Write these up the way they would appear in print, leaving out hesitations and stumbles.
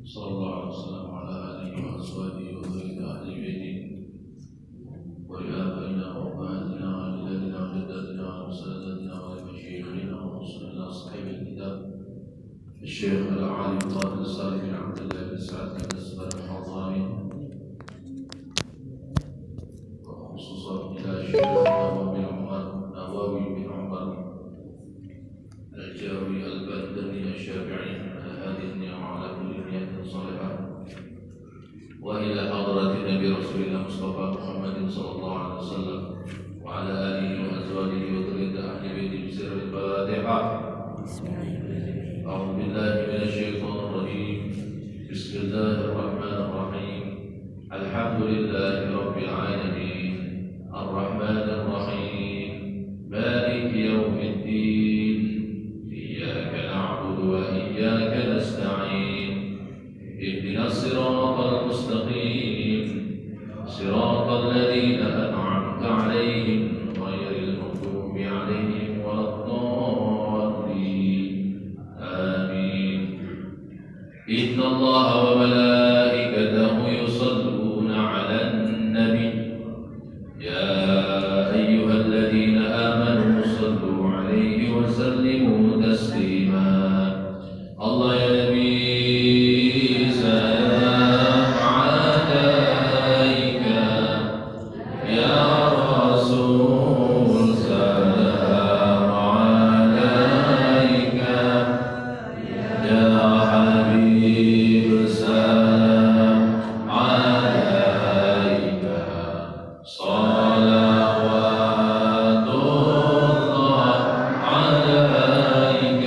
صلى الله عليه وسلم وعلى آله وأصحابه وذرية أهل بيته ولآبائنا وأمهاتنا وأجدادنا وجداتنا وسادتنا ولمشايخنا ورسلنا أصحاب الكتاب الشيخ العالم طارق الصالح بن عبد الله بن سعد بن أسبر الحضاري وخصوصا إلى الشيخ نواوي بن عمر الجاوي البندري الشافعي على هذه النعمة وعلى كل نية صالحة وإلى حضرة النبي رسول الله مصطفى محمد صلى الله عليه وسلم وعلى آله وأزواجه وذرية أهل بيته بسر الفاتحة. أعوذ بالله من الشيطان الرجيم. بسم الله الرحمن الرحيم. الحمد لله رب العالمين الرحمن الرحيم مالك يوم الدين إياك نعبد وإياك نستعين اهدنا الصراط المستقيم صراط الذين أنعمت عليهم غير المغضوب عليهم ولا الضالين آمين. إن الله وملائكته يصلون على النبي يا أيها الذين آمنوا صلوا عليه وسلموا تسليما. الله يا نبي سلام عليك يا رسول سلام عليك يا حبيب سلام عليك صلوات الله عليك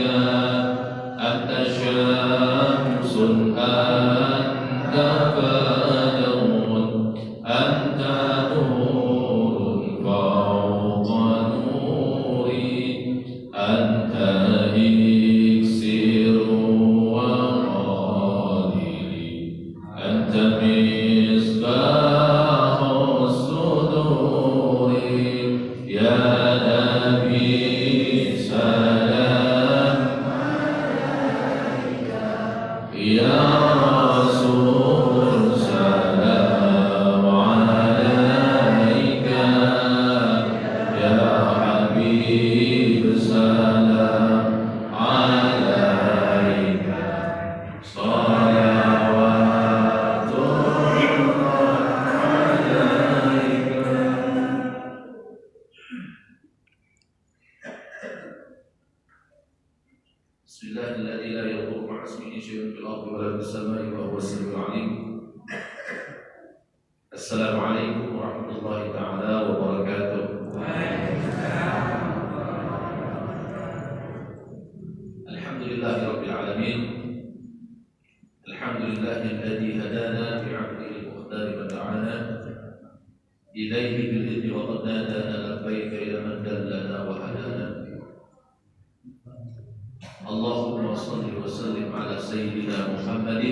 أنت شمس أنت بدر أنت نور فوق نوري أنت إكسير وغالي أنت مصباح الصدور يا نبي سلام يا رسول سلام عليك يا حبيب سلام عليك صلوات الله عليك. بسم الله الذي لا يضر مع اسمه شيء في الأرض ولا في السماء وهو السميع العليم. السلام عليكم ورحمة الله تعالى وبركاته. الحمد لله رب العالمين. الحمد لله الذي هدانا بعبده المختار ودعانا إليه بالإذن وقد نادانا لبيك إلى من دلنا وهدانا. اللهم صل وسلم على سيدنا محمد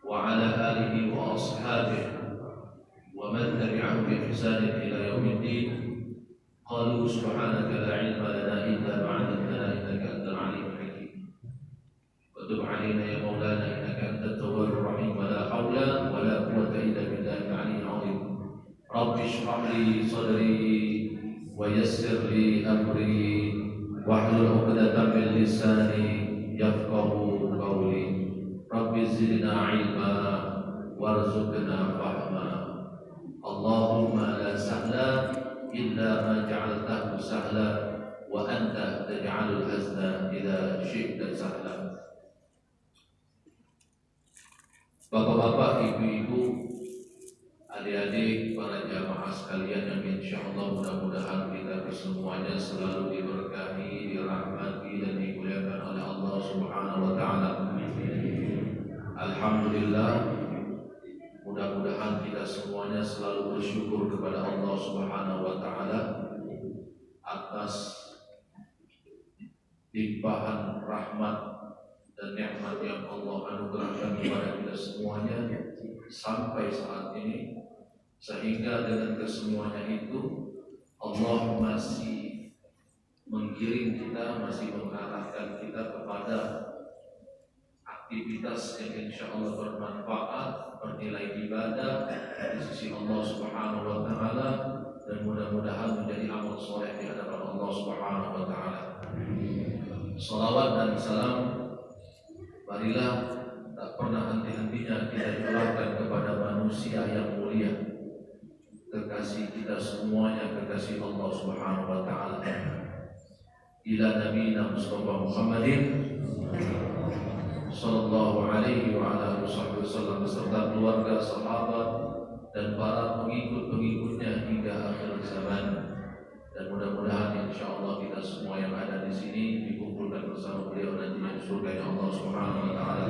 وعلى آله وأصحابه ومن تبعهم بإحسان إلى يوم الدين. قالوا سبحانك لا علم لنا إلا ما علمتنا إنك أنت العليم الحكيم. وتب علينا يا مولانا إنك أنت التواب الرحيم ولا حول ولا قوة إلا بالله العلي العظيم. رب اشرح لي صدري ويسر لي أمري واحلل عقدة من لساني يفقهوا قولي. رب زدنا علما وارزقنا فهما. اللهم لا سهل إلا ما جعلته سهلا وأنت تجعل الحزن إذا شئت سهلا. Bapak-bapak, ibu-ibu, adik-adik, para jamaah sekalian yang insyaallah mudah-mudahan kita semuanya selalu diberkahi, dirahmati dan dimuliakan oleh Allah Subhanahu wa taala. Alhamdulillah, mudah-mudahan kita semuanya selalu bersyukur kepada Allah Subhanahu wa taala atas limpahan rahmat dan nikmat yang Allah anugerahkan kepada kita semuanya sampai saat ini, sehingga dengan kesemuanya itu Allah masih menggiring kita, masih mengarahkan kita kepada aktivitas yang insya Allah bermanfaat, bernilai ibadah di sisi Allah Subhanahu wa Ta'ala, dan mudah-mudahan menjadi amal soleh di hadapan Allah Subhanahu wa Ta'ala. Salawat dan salam marilah tak pernah henti-hentinya kita curahkan kepada manusia yang mulia, kekasih kita semuanya, kekasih Allah Subhanahu wa Ta'ala, ila nabiyina Mustafa Muhammadin sallallahu alaihi wa ala alihi wasallam beserta keluarga, sahabat dan para pengikut-pengikutnya hingga akhir zaman. Dan mudah-mudahan insyaallah kita semua yang ada di sini dikumpulkan bersama beliau nanti di surga Allah Subhanahu wa Ta'ala.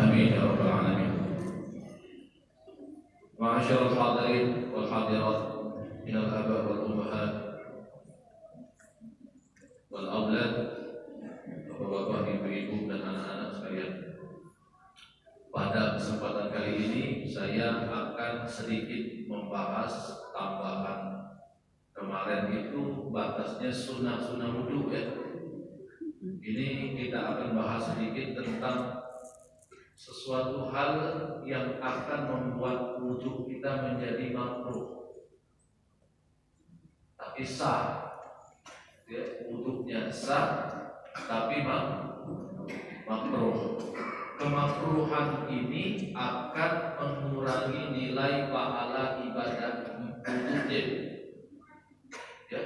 Amin ya rabbal alamin. Ma'asyiral hadirin wal hadirat minal aba wal ummahat wal aulad, bapak-bapak, ibu-ibu dan anak-anak sekalian. Pada kesempatan kali ini saya akan sedikit membahas tambahan. Kemarin itu batasnya sunnah-sunnah wudu ya. Ini kita akan bahas sedikit tentang sesuatu hal yang akan membuat wudu kita menjadi makruh, tapi sah. Ya, wudunya sah tapi makruh. Kemakruhan ini akan mengurangi nilai pahala ibadah wudhunya. Ya.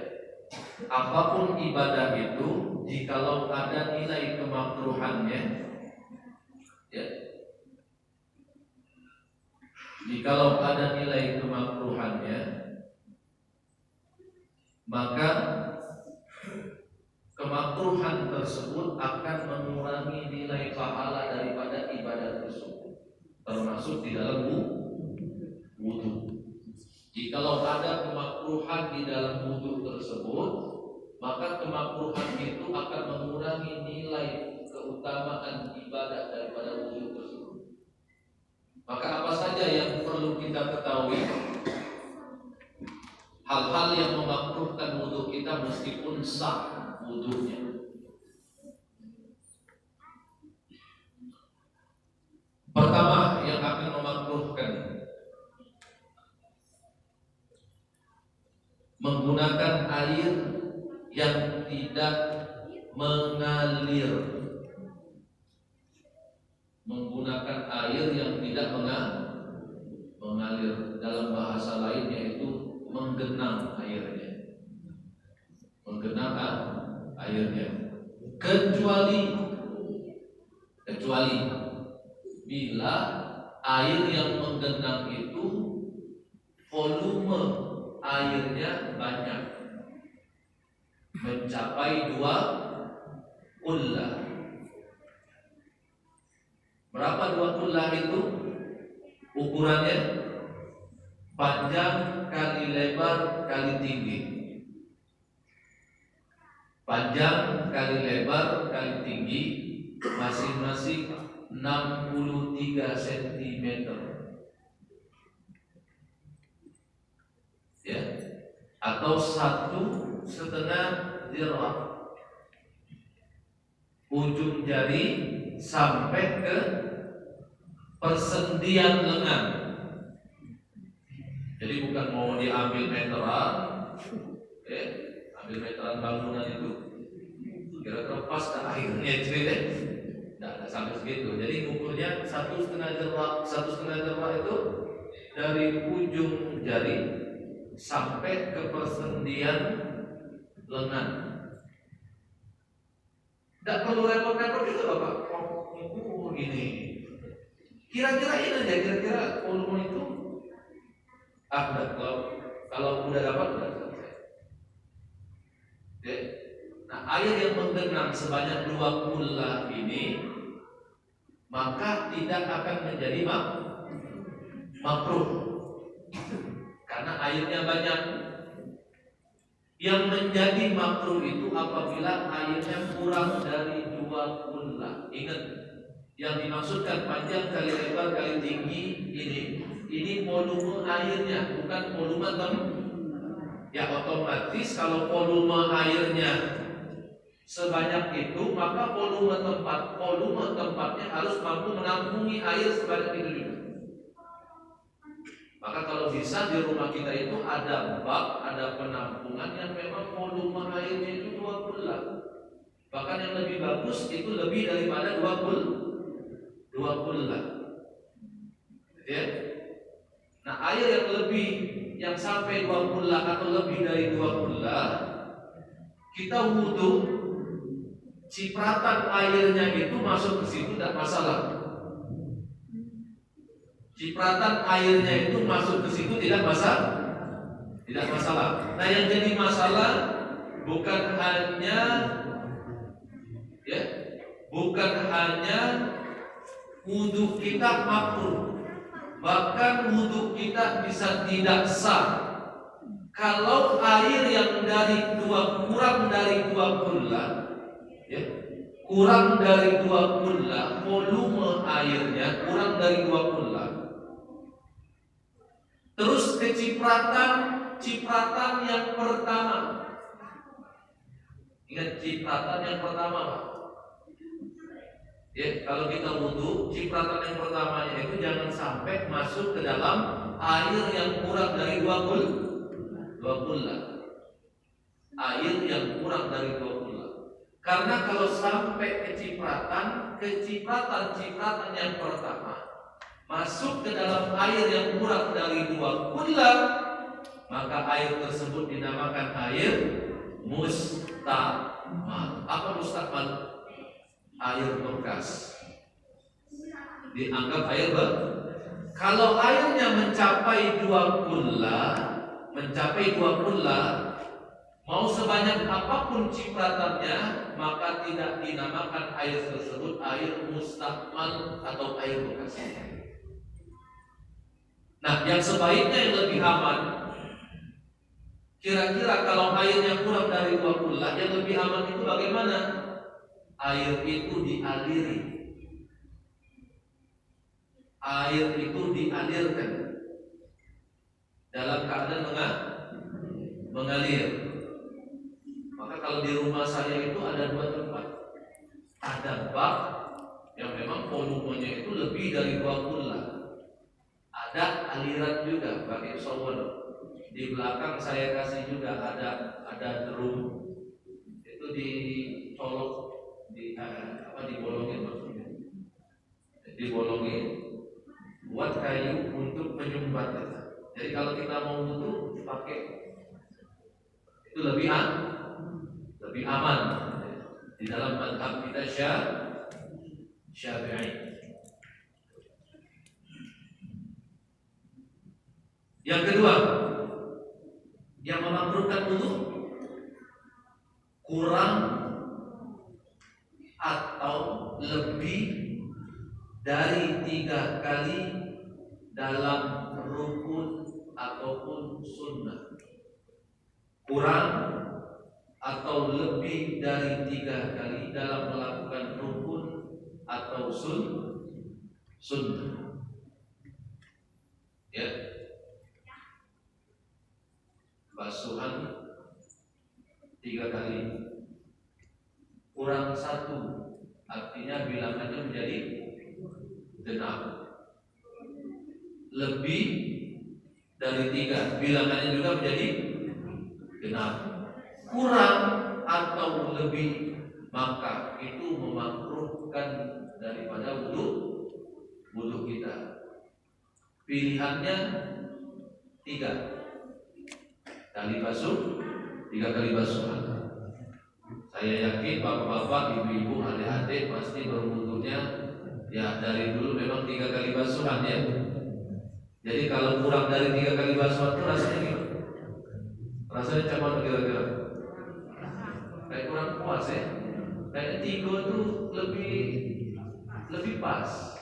Apapun ibadah itu, jikalau ada nilai kemakruhannya, ya, jikalau ada nilai kemakruhannya, maka kemakruhan tersebut akan mengurangi nilai pahala daripada ibadah tersebut, termasuk di dalam wudu. Jikalau ada kemakruhan di dalam wudu tersebut, maka kemakruhan itu akan mengurangi nilai keutamaan ibadah daripada wudu tersebut. Maka apa saja yang perlu kita ketahui? Hal-hal yang memakruhkan wudu kita meskipun sah wudunya. Pertama yang akan memakruhkan, menggunakan air yang tidak mengalir. Menggunakan air yang tidak mengalir. Dalam bahasa lain yaitu menggenang airnya. Menggenang airnya. Kecuali bila air yang menggenang itu volume airnya banyak, mencapai 2 kullah. Berapa 2 kullah itu? Ukurannya panjang kali lebar kali tinggi. Panjang kali lebar kali tinggi masing-masing 63 cm. Ya, atau 1,5 zirah. Ujung jari sampai ke persendian lengan. Jadi bukan mau diambil meteran, ambil meteran bangunan itu, kira-kira pas ke akhirnya itu, tidak sampai segitu. Jadi ukurnya 1,5 zirah itu dari ujung jari sampai ke persendian lengan. Tidak perlu repot-repot juga Bapak. Gini. Kira-kira ini aja, kira-kira volume itu. Kalau udah dapat udah selesai. Oke. Nah, air yang menggenang sebanyak 2 kullah ini, maka tidak akan menjadi makruh. Karena airnya banyak. Yang menjadi makruh itu apabila airnya kurang dari 2 kullah. Ingat, yang dimaksudkan panjang kali lebar kali tinggi ini volume airnya, bukan volume ya otomatis kalau volume airnya sebanyak itu, maka volume tempatnya harus mampu menampungi air sebanyak itu juga. Maka kalau bisa di rumah kita itu ada bak, ada penampungan yang memang volume airnya itu 20. Bahkan yang lebih bagus itu lebih daripada 20. Ya. Nah, air yang lebih, yang sampai 20 atau lebih dari 20, kita wudhu, cipratan airnya itu masuk ke situ tidak masalah. Cipratan airnya itu masuk ke situ tidak masalah. Nah, yang jadi masalah bukan hanya wudhu kita makruh, bahkan wudhu kita bisa tidak sah kalau air yang kurang dari 20, volume airnya kurang dari 20. Terus cipratan yang pertama. Ingat cipratan yang pertama, Pak. Ya, kalau kita wudhu, cipratan yang pertamanya itu jangan sampai masuk ke dalam air yang kurang dari 20. Air yang kurang dari 20. Karena kalau sampai ke cipratan yang pertama masuk ke dalam air yang kurang dari 20, maka air tersebut dinamakan air mustakmal. Apa mustakmal? Air bekas. Dianggap air bekas. Kalau airnya mencapai 20, mau sebanyak apapun cipratannya, maka tidak dinamakan air tersebut air mustakmal atau air bekas. Nah, yang sebaiknya yang lebih aman, kira-kira kalau airnya kurang dari 20, yang lebih aman itu bagaimana? Air itu dialirkan dalam keadaan mengalir. Maka kalau di rumah saya itu ada 2 tempat. Ada bak yang memang volumenya itu lebih dari 20. Ada aliran juga pakai shower. Di belakang saya kasih juga ada drum. Itu dicolok, dibolongin maksudnya. Dibolongin buat kayu untuk menyumbat. Jadi kalau kita mau wudhu pakai itu lebih aman di dalam mazhab kita Syafi'i. Yang kedua, yang memakruhkan wudhu kurang atau lebih dari 3 kali dalam rukun ataupun sunnah. Kurang atau lebih dari 3 kali dalam melakukan rukun atau sunnah. Ya. Basuhan 3 kali, kurang 1, artinya bilangannya menjadi genap. Lebih dari 3, bilangannya juga menjadi genap. Kurang atau lebih, maka itu memakruhkan daripada wudhu kita. Pilihannya 3 kali basuh, 3 kali basuhan. Saya yakin bapak-bapak, ibu-ibu, adik-adik pasti berwudhunya ya dari dulu memang 3 kali basuhan ya. Jadi kalau kurang dari 3 kali basuhan itu rasanya gimana? Rasanya cuman kira-kira kayak kurang puas ya. Kayak 3 itu lebih pas.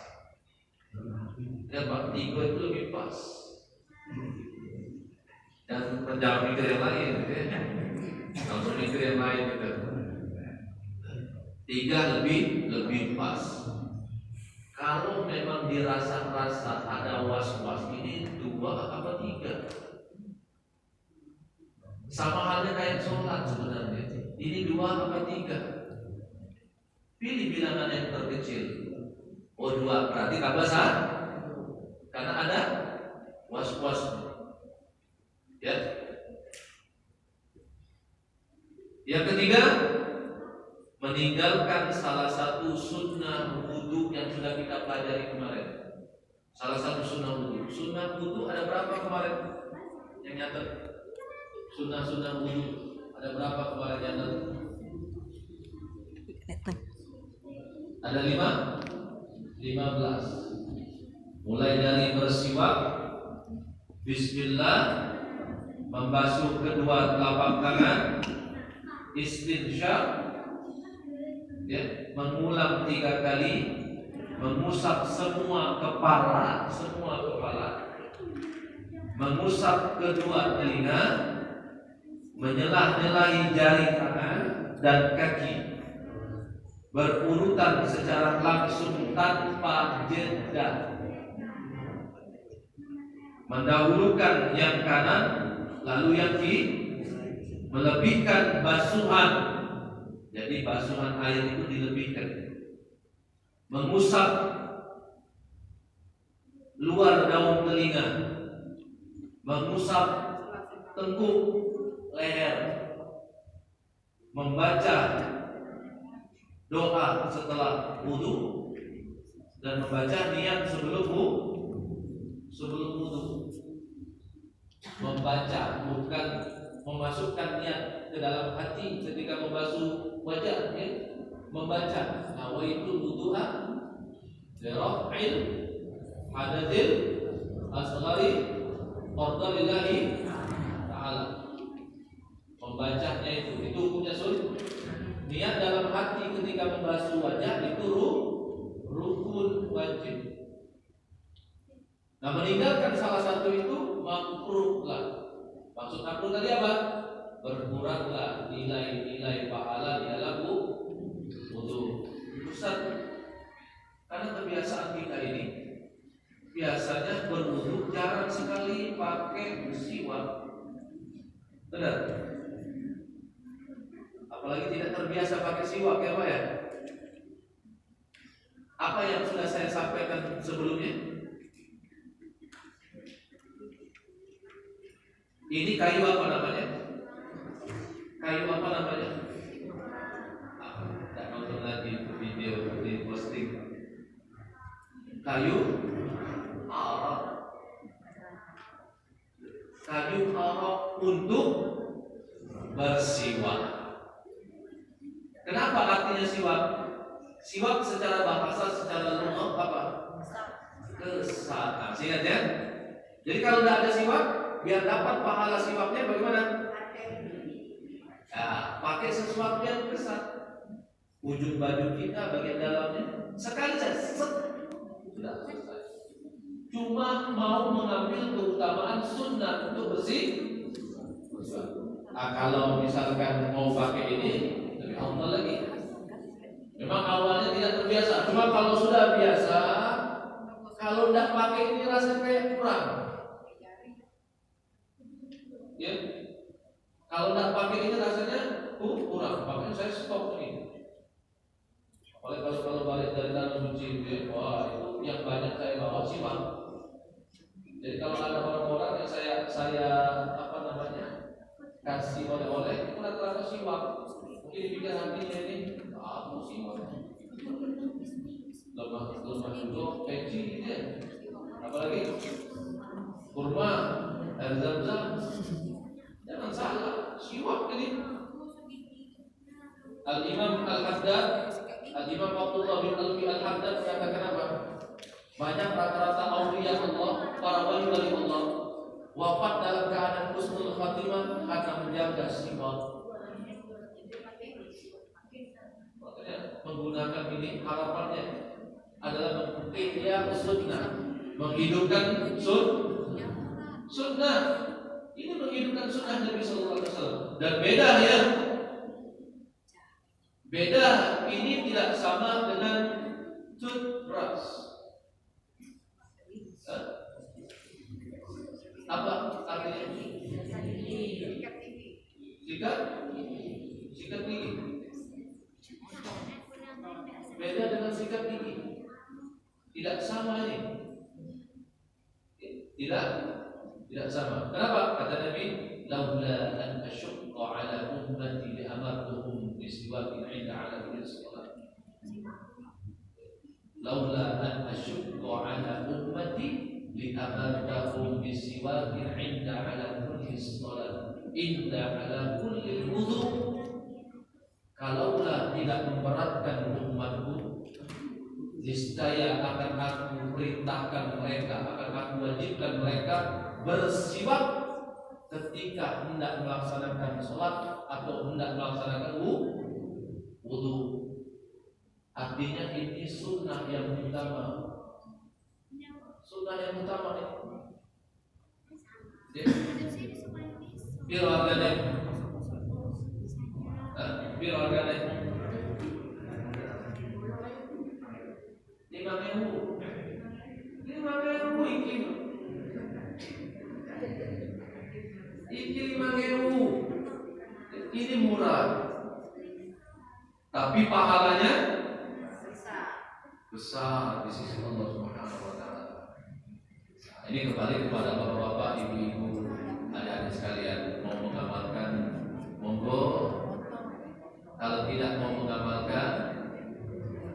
Ya Pak, 3 itu lebih pas. Dan jangan mikir yang lain gitu ya. Langsung mikir yang lain gitu. 3 lebih pas. Kalau memang dirasa-rasa ada was-was, ini 2 apa 3? Sama halnya kayak sholat sebenarnya. Ini 2 apa 3? berdua, berarti tambah sah karena ada was-was. Ya. Yang ketiga, meninggalkan salah satu sunnah wudu yang sudah kita pelajari kemarin. Salah satu sunnah wudu. Sunnah wudu ada berapa kemarin yang nyatet? Sunnah wudu ada berapa kemarin yang nyatet? Ada 15. Mulai dari bersiwak, bismillah, membasuh kedua telapak tangan, istinsyaq, ya, mengulang 3 kali, mengusap semua kepala, mengusap kedua telinga, menyelah-nyelahi jari tangan dan kaki, berurutan secara langsung tanpa jeda, mendahulukan yang kanan lalu yang kiri, melebihkan basuhan. Jadi basuhan air itu dilebihkan, mengusap luar daun telinga, mengusap tengkuk leher, membaca doa setelah wudu dan membaca niat sebelum wudu. Membaca, bukan memasukkan niat ke dalam hati ketika membasuh wajah, ya. Membaca nawaitu wudu'a li raf'il hadatsil asghari fardalillahi ta'ala. Membacanya itu hukumnya sunnah. Niat dalam hati ketika membasuh wajah itu rukun wajib. Nah, meninggalkan salah satu itu makruhlah. Maksud makruh tadi apa? Berkuranglah nilai-nilai pahala di dalam wudu. Ustaz, karena kebiasaan kita ini biasanya berwudu jarang sekali pakai siwak. Benar? Apalagi tidak terbiasa pakai siwak, ya Pak ya? Apa yang sudah saya sampaikan sebelumnya? Ini kayu apa namanya? Tak nonton lagi video di posting. Kayu arok untuk bersiwak. Kenapa artinya siwak? Siwak secara bahasa, secara lugah apa? Kesat. Ingat ya? Jadi kalau tidak ada siwak, biar dapat pahala siwaknya bagaimana? Ya, pakai sesuatu yang kesat. Ujung baju kita bagian dalamnya sekali saja sudah selesai. Cuma mau mengambil keutamaan sunnah untuk bersih. Nah, kalau misalkan mau pakai ini, lebih awal lagi. Memang awalnya tidak terbiasa. Cuma kalau sudah biasa, kalau tidak pakai ini rasanya kayak kurang. Ya, kalau tidak pakai ini rasanya kurang. Makanya saya stop ini. Kalau balik dari dalam suci, wah itu yang banyak saya bawa siwak. Jadi kalau ada orang-orang yang saya kasih oleh-oleh, itu rata-rata siwak. Mungkin dipikir hatinya ini, aku siwak. Lemah juga, peci gitu ya. Apalagi kurma, air zam-zam. Jangan salah, siwak ini. Al-Imam Al-Haddad, Al-Imam Abdullah bin Alwi Al-Haddad mengatakan apa? Banyak rata-rata auliya Allah, para wali Allah wafat dalam keadaan husnul khatimah karena menjaga siwak. Makanya menggunakan ini harapannya adalah menghidupkan sunnah, menghidupkan sunnah. Ini menghidupkan sunnah Nabi Sallallahu Alaihi Wasallam. Dan beda ya. Beda, ini tidak sama dengan toothbrush. Apa artinya? Sikat gigi. Beda dengan sikat gigi. Tidak sama ini. Tidak sama. Kenapa? Kata Nabi, laula an asyqa ala ummati li amartuhum bisiwakin 'inda 'ala kulli shalah. Laula an asyqa ala ummati li amartuhum bisiwakin 'inda 'ala kulli shalah. Inda 'ala kulli wudu. Kalaulah tidak memberatkan umatku, niscaya akan aku perintahkan mereka, akan aku wajibkan mereka bersiwak ketika hendak melaksanakan sholat atau hendak melaksanakan wudu. Artinya ini sunnah yang utama. Sunnah yang utama ini. Biar organik. Biar organik. 5.000 iki 5.000. Ini murah, tapi pahalanya besar di sisi Allah Subhanahu wa taala. Ini kembali kepada bapak-bapak, ibu-ibu, adik-adik sekalian, mau mengamalkan monggo. Kalau tidak mau mengamalkan,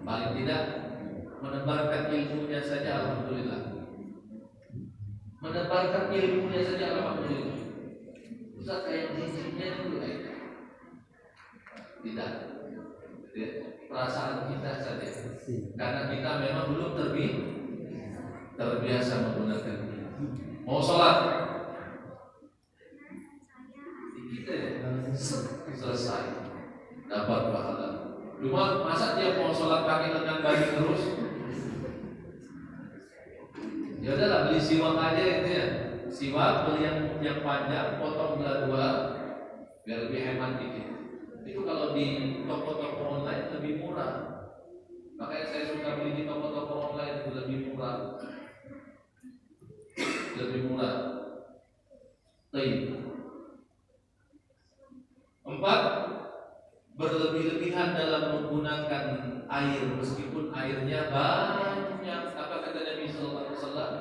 paling tidak menebarkan ilmunya saja, alhamdulillah. Menebarkan ilmunya saja, alhamdulillah. Ustaz kayak jinnya dulu tidak. Perasaan kita saja. Karena kita memang belum terbiasa menggunakan. Mau sholat, kita selesai dapat pahala. Cuma masa dia mau sholat pakai lengan bagi terus? Ya udahlah, beli siwak aja itu ya. Siwak beli yang panjang, potong belah dua, biar lebih hemat dikit. Itu kalau di toko-toko online lebih murah. Makanya saya suka beli di toko-toko online, itu lebih murah. Lebih murah. 4. Berlebih-lebihan dalam menggunakan air meskipun airnya banyak. Apa kata Nabi sallallahu alaihi wasallam?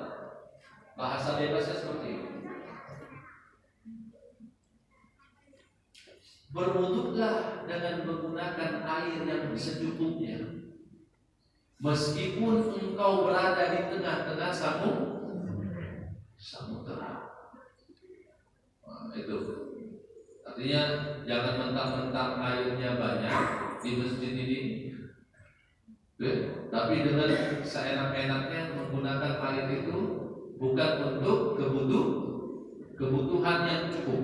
Bahasa bebasnya seperti ini. Berwuduklah dengan menggunakan air yang secukupnya, meskipun engkau berada di tengah-tengah samudera. Itu artinya jangan mentang-mentang airnya banyak di masjid ini, tapi dengan seenak-enaknya menggunakan air itu bukan untuk kebutuhan yang cukup.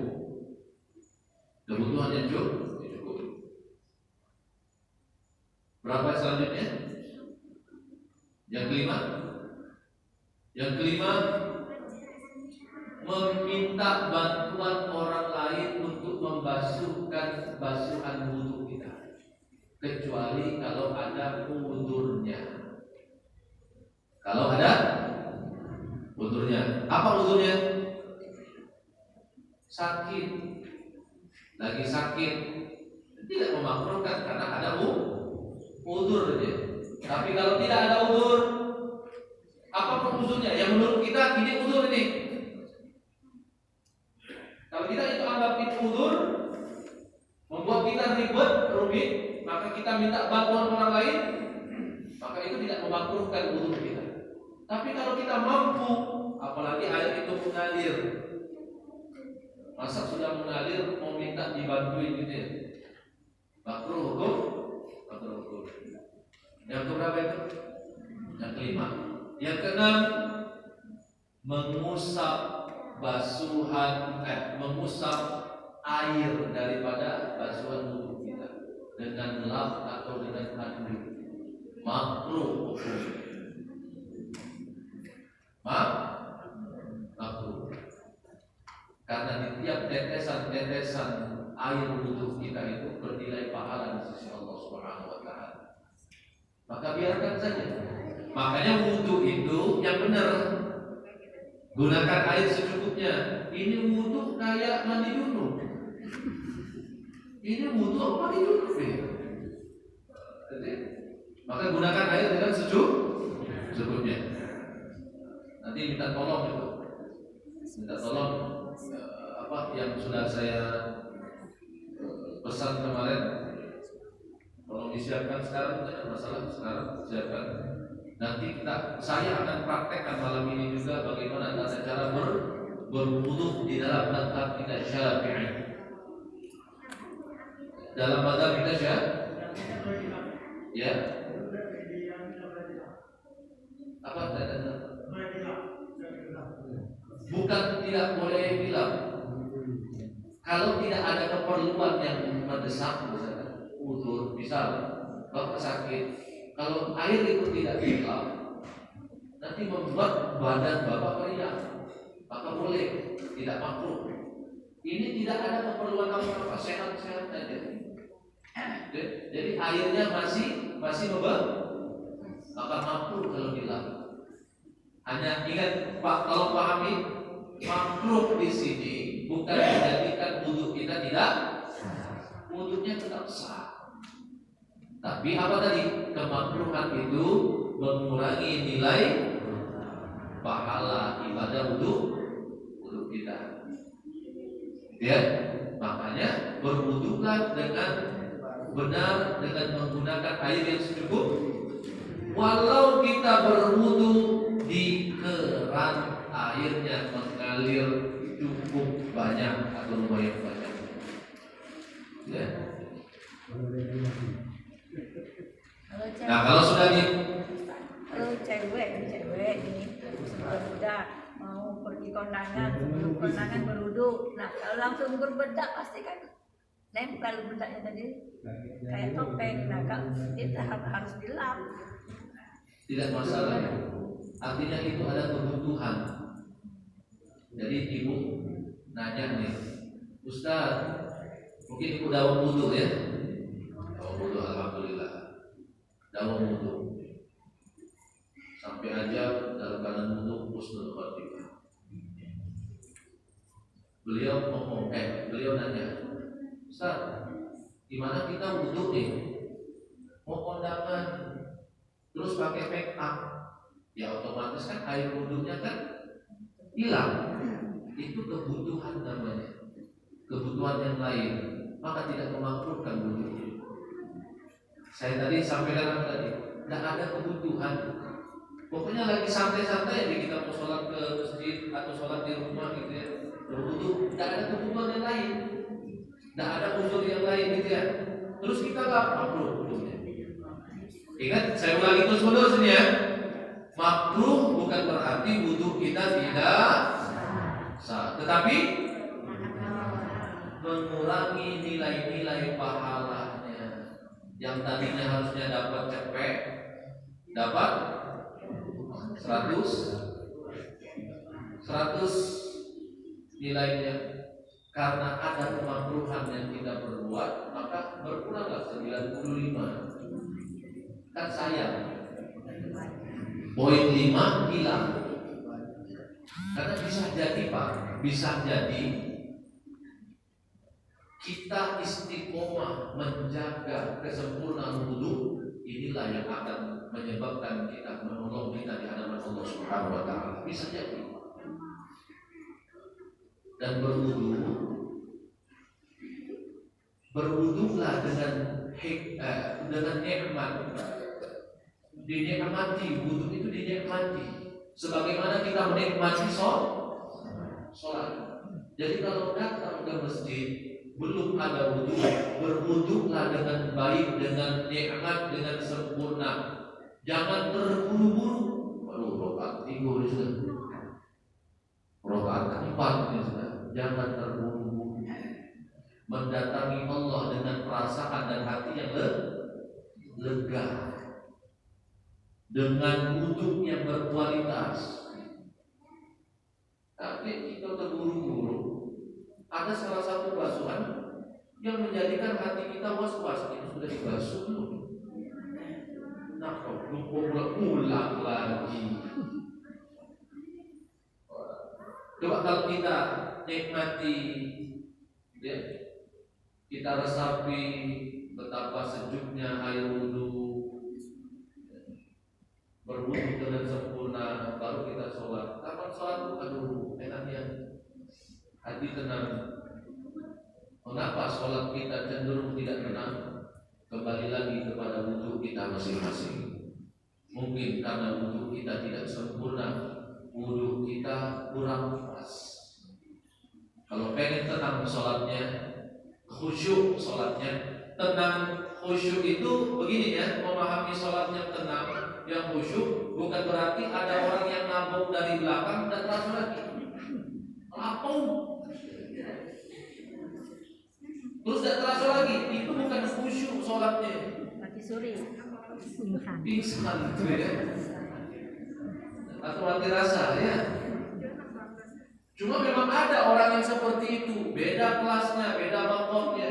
Kebutuhan yang cukup. Berapa selanjutnya? Yang kelima, meminta bantuan orang lain untuk membasuhkan basuhan wudu kita, kecuali kalau ada udurnya. Kalau ada udurnya, apa udurnya? Sakit, lagi sakit, tidak memakruhkan karena ada udurnya. Tapi kalau tidak ada udur, apapun udurnya, yang menurut kita ini udur ini. Kalau kita itu anggap itu udur, membuat kita rumit, maka kita minta bantuan orang lain, maka itu tidak memakruhkan udur kita. Tapi kalau kita mampu, apalagi air itu mengalir, masa sudah mengalir mau minta dibantuin gitu ya, makruh hukum. Yang keberapa itu? Yang kelima. Yang keenam, mengusap air daripada basuhan wudu kita dengan lap atau dengan handuk. Makruh hukum. Makruh. Karena di tiap tetesan air wudu kita itu bernilai pahala di sisi Allah Subhanahu wa taala. Maka biarkan saja. Makanya wudu itu yang benar, gunakan air secukupnya. Ini wudu kayak mandi junub. Ini wudu apa mandi junub ya? Maka gunakan air dengan sebutnya. Nanti minta tolong itu, minta tolong apa yang sudah saya pesan kemarin, tolong disiapkan sekarang, tidak masalah sekarang siapkan. Nanti saya akan praktekkan malam ini juga bagaimana tata cara berwudu di dalam mazhab kita Syafi'i. Dalam mazhab kita Syafi'i, ya. Apa tanda? Bukan tidak boleh bilang. Kalau tidak ada keperluan yang mendesak, misalnya udur, misalnya bapak sakit, kalau air itu tidak hilang, nanti membuat badan bapak meriang, maka boleh, tidak makruh. Ini tidak ada keperluan apa-apa, sehat-sehat saja. Jadi airnya masih maka makruh kalau hilang. Hanya ingat Pak, kalau pahami makruh di sini bukan menjadikan wudhu kita tidak, wudhunya tetap sah. Tapi apa tadi? Kemakruhan itu mengurangi nilai pahala ibadah wudhu kita. Ya, makanya berwudhulah dengan benar dengan menggunakan air yang secukup. Walau kita berwudhu di keran airnya mengalir cukup banyak atau lumayan banyak, ya. Nah kalau sudah kalau cewek ini berbedak mau pergi kondangan, sebelum kondangan berwudu. Nah kalau langsung berbedak pasti kan nempel bedaknya tadi kayak topeng. Nah kita harus dilap. Tidak masalah. Artinya itu ada kebutuhan. Jadi ibu nanya nih, Ustaz, mungkin ibu dalam wudhu ya? Dalam wudhu, alhamdulillah. Dalam wudhu. Sampai aja dalam keadaan wudhu husnul khotimah. Beliau nanya, Ustaz, gimana kita wudhu nih? Mau kondangan, terus pakai make up, ya otomatis kan air wudhunya kan hilang. Itu kebutuhan namanya, kebutuhan yang lain, maka tidak memakruhkan wudhu. Saya tadi sampaikan apa tadi? Tidak ada kebutuhan. Pokoknya lagi santai-santai aja kita mau sholat ke masjid atau sholat di rumah gitu ya, berwudhu. Tidak ada kebutuhan yang lain, tidak ada uzur yang lain gitu ya. Terus kita nggak makruh wudhunya. Ingat, saya ulangi terus menerus ini ya. Makruh bukan berarti wudhu kita tidak sah, tetapi mengurangi nilai-nilai pahalanya. Yang tadinya harusnya dapat cepet, dapat 100 nilainya. Karena ada kemakruhan yang kita berbuat, maka berkuranglah 95. Kan sayang, poin 5 hilang. Karena bisa jadi Pak, bisa jadi kita istiqomah menjaga kesempurnaan wudhu, inilah yang akan menyebabkan kita menolong kita di hadapan Allah Subhanahu wa taala. Bisa jadi. Dan berwudhulah dengan nikmat. Dinikmati, wudhu itu dinikmati. Sebagaimana kita menikmati sholat. Jadi kalau datang ke masjid belum ada wudhu, berwudhulah dengan baik, dengan nikmat, dengan sempurna. Jangan terburu-buru. Waduh, rakaat 3 ini sudah, rakaat 4 ini sudah. Jangan terburu-buru. Mendatangi Allah dengan perasaan dan hati yang lega, dengan wudhu yang berkualitas. Tapi kita terburu-buru. Ada salah satu basuhan yang menjadikan hati kita was-was. Ini sudah dibasuh belum? Nah, ulang lagi. Coba kalau kita nikmati, ya, kita resapi betapa sejuknya air wudhu, berwudu dengan sempurna, baru kita sholat. Kapan sholat? Aduh, enaknya hati tenang. Kenapa sholat kita cenderung tidak tenang? Kembali lagi kepada wudu kita masing-masing. Mungkin karena wudu kita tidak sempurna, wudu kita kurang pas. Kalau pengen tenang sholatnya, khusyuk sholatnya, tenang khusyuk itu begini ya, memahami sholatnya tenang, yang khusyuk bukan berarti ada orang yang nabok dari belakang dan terasa lagi lapung, terus tidak terasa lagi, itu bukan khusyuk sholatnya. Mati suri. Pingsan gitu ya, atau mati rasa ya. Cuma memang ada orang yang seperti itu, beda kelasnya, beda makomnya,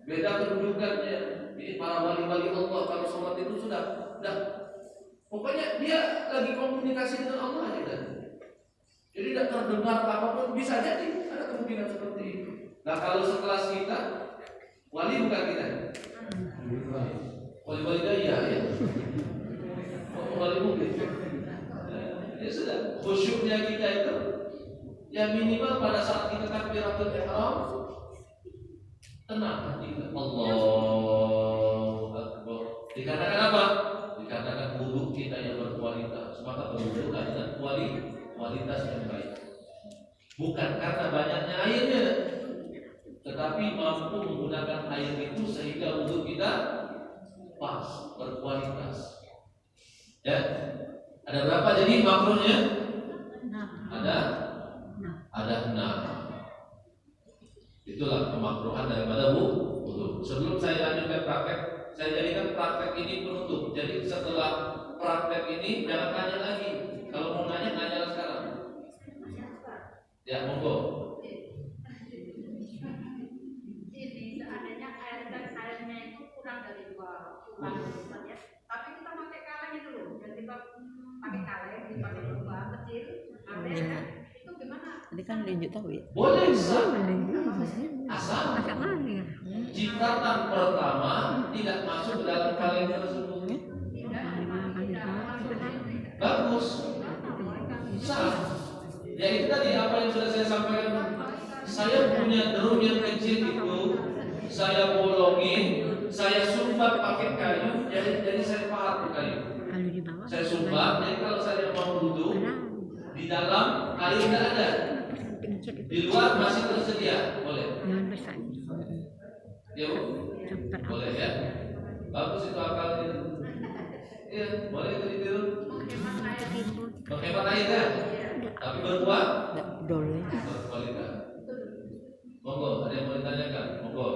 beda kedudukannya. Ini para wali-wali Allah kalau sholat itu sudah pokoknya dia lagi komunikasi dengan Allah aja kan. Jadi tidak terdengar apapun, bisa jadi ada kemungkinan seperti itu. Nah kalau sekelas kita, wali bukan kita, wali-wali daya ya, wali mungkin. Ya sudah, khusyuknya kita itu ya minimal pada saat kita takbiratul ihram tenang hati kita. Allahu Akbar. Dikatakan apa? Dikatakan wudu kita yang berkualitas. Maka berwudu dengan kualitas yang baik. Bukan karena banyaknya airnya, tetapi mampu menggunakan air itu sehingga wudu kita pas, berkualitas. Ya. Ada berapa jadi makronya? Ada 6. Itulah kemakruhan daripada wudu. Sebelum saya lanjutkan praktek, saya jadikan praktek ini penutup. Jadi setelah praktek ini jangan tanya lagi. Kalau mau nanya, nanyalah sekarang. Ya, monggo. Ini seandainya airnya itu kurang dari 2 ya. Tapi kita pakai kaleng itu loh. Dan kita pakai kaleng, dipakai lubang kecil. Airnya itu gimana? Tadi kan lanjut tahu ya. Boleh sah. Asal ya. ciptaan pertama tidak masuk ke dalam kaleng tersebut. Bagus. Sah. Ya itu tadi apa yang sudah saya sampaikan. Saya punya drum yang kecil itu, saya bolongin, saya sumbat pakai kayu, jadi saya pahat kayu. Saya sumbat, jadi kalau saya mau duduk di dalam air tidak ada, di luar masih tersedia, boleh. Ya, boleh ya. Bagus itu akal itu. Iya, boleh itu ditiru. Menghemat air kan? Tapi berkualitas. Monggo, ada yang mau ditanyakan? Monggo.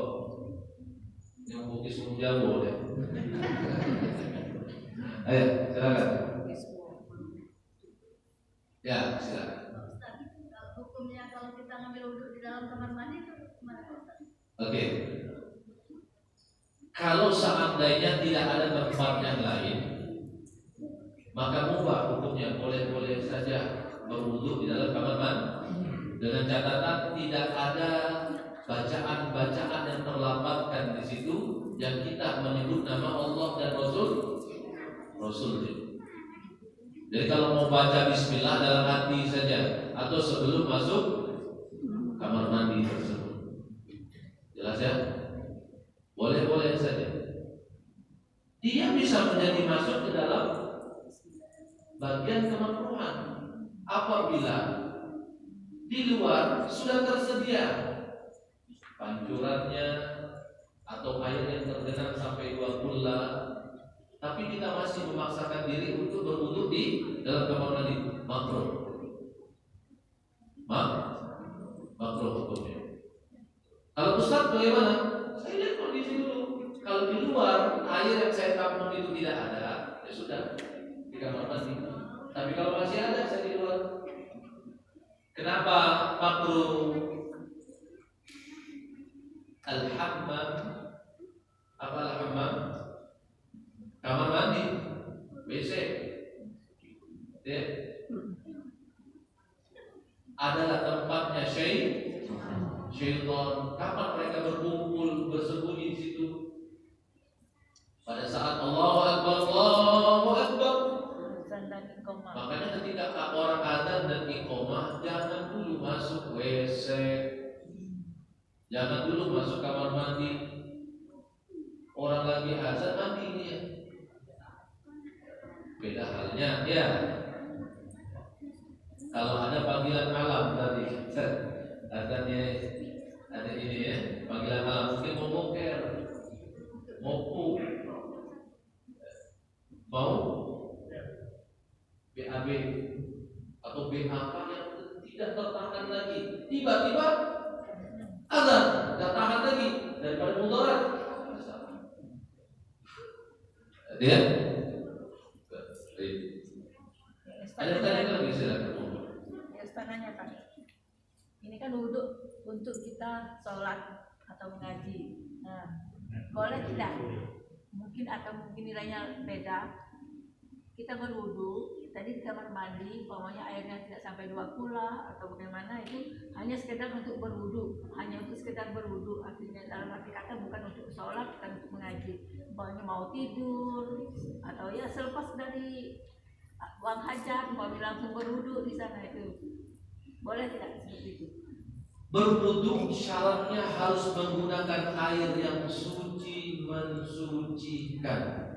Yang bukti suruh jauh deh. Ayo, silakan. Ya, silakan. Hukumnya kalau kita ngambil wudhu di dalam kamar mandi itu gimana? Oke. Kalau seandainya tidak ada tempat yang lain, maka mubah hukumnya, boleh-boleh saja berwudu di dalam kamar mandi. Dengan catatan tidak ada bacaan-bacaan yang terlambatkan di situ yang kita menyebut nama Allah dan Rasulnya. Jadi kalau mau baca Bismillah dalam hati saja atau sebelum masuk kamar mandi tersebut, jelas ya? Boleh-boleh saja. Dia bisa menjadi masuk ke dalam bagian kemakruhan apabila di luar sudah tersedia pancurannya atau air yang tergenang sampai 2 kula, tapi kita masih memaksakan diri untuk berwudu di dalam kamar mandi, makruh. Makruh hukumnya. Kalau Ustaz bagaimana? Saya lihat kondisi dulu. Kalau di luar air yang saya tampung itu tidak ada, ya sudah di kamar mandi. Tapi kalau masih ada, saya di luar. Kenapa makruh? Al-hammam. Apa al-hammam? Kamar mandi, WC. Ya. Adalah tempatnya syaitan. Kapan mereka berkumpul, bersembunyi di situ? Pada saat Allahu Akbar, Allahu Akbar, Makanya ketika orang azan dan iqomah, jangan dulu masuk WC, jangan dulu masuk kamar mandi. Orang lagi azan mandi dia. Beda halnya ya. Kalau ada panggilan alam tadi, azannya ada ini ya, panggilan alam mungkin mau boker, mau pup, mau BAB atau BHK yang tidak tertahan lagi, tiba-tiba azan tidak tahan lagi daripada mudarat. Ya, ada tanya lagi silakan. Ya, istananya Pak. Ini kan wudhu untuk kita sholat atau mengaji. Nah, boleh tidak? Mungkin nilainya beda. Kita berwudhu, tadi di kamar mandi, pokoknya airnya tidak sampai 2 kula atau bagaimana, itu hanya sekedar untuk berwudhu, hanya untuk sekedar berwudhu. Artinya dalam arti kata bukan untuk sholat, bukan untuk mengaji. Pokoknya mau tidur atau ya selepas dari buang hajat, mau langsung berwudhu di sana, itu boleh tidak seperti itu? Berwudhu syaratnya harus menggunakan air yang suci, mensucikan.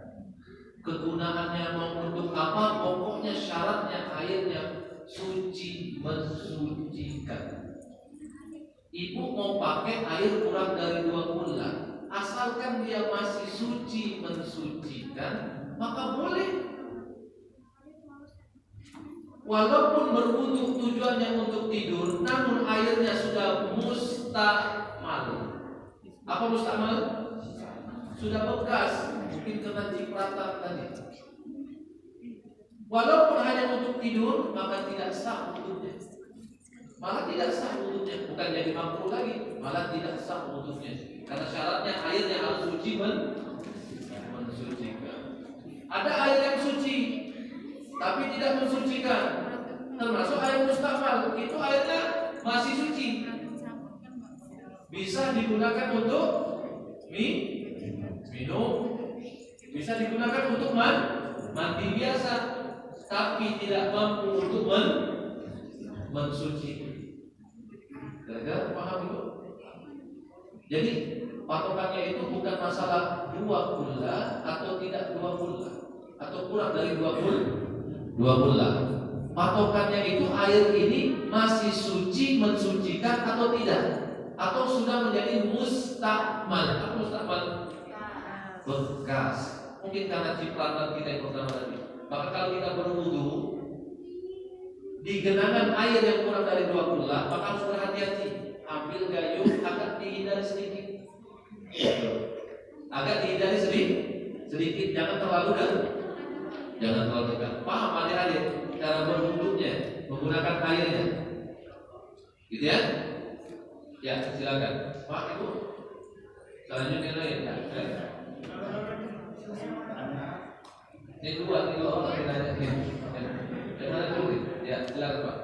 Kegunaannya mau untuk apa? Pokoknya syaratnya airnya suci, mensucikan. Ibu mau pakai air kurang dari 2 bulan, asalkan dia masih suci, mensucikan, maka boleh. Walaupun berwudu tujuannya untuk tidur, namun airnya sudah mustakmal. Apa mustakmal? Sudah bekas, mungkin kena cipratan tadi. Walaupun hanya untuk tidur, maka tidak sah wudhunya. Malah tidak sah wudhunya, bukan jadi makruh lagi, malah tidak sah wudhunya. Karena syaratnya airnya harus suci, mensucikan. Ada air yang suci tapi tidak mensucikan, termasuk air mustakmal, itu airnya masih suci, bisa digunakan untuk minum, bisa digunakan untuk mandi biasa, tapi tidak mampu untuk mensuci. Kira-kira paham itu? Jadi patokannya itu bukan masalah 2 bulan atau tidak 2 bulan atau kurang dari 2 bulan. Patokannya itu air ini masih suci, mensucikan atau tidak, atau sudah menjadi mustakmal. Apa mustakmal? Bekas. Mungkin karena cipratan kita yang pertama tadi. Maka kalau kita berwudu di genangan air yang kurang dari 2 bulan, maka harus berhati-hati. Ambil gayung, agak dihindari sedikit. Agak dihindari sedikit, jangan terlalu dekat. Paham adik-adik cara berwudunya, menggunakan airnya, gitu ya? Ya, silakan. Pak, Ibu. Selanjutnya lagi ya. Ini dua orang yang nanya ini. Yang mana dulu? Ya, silakan Pak.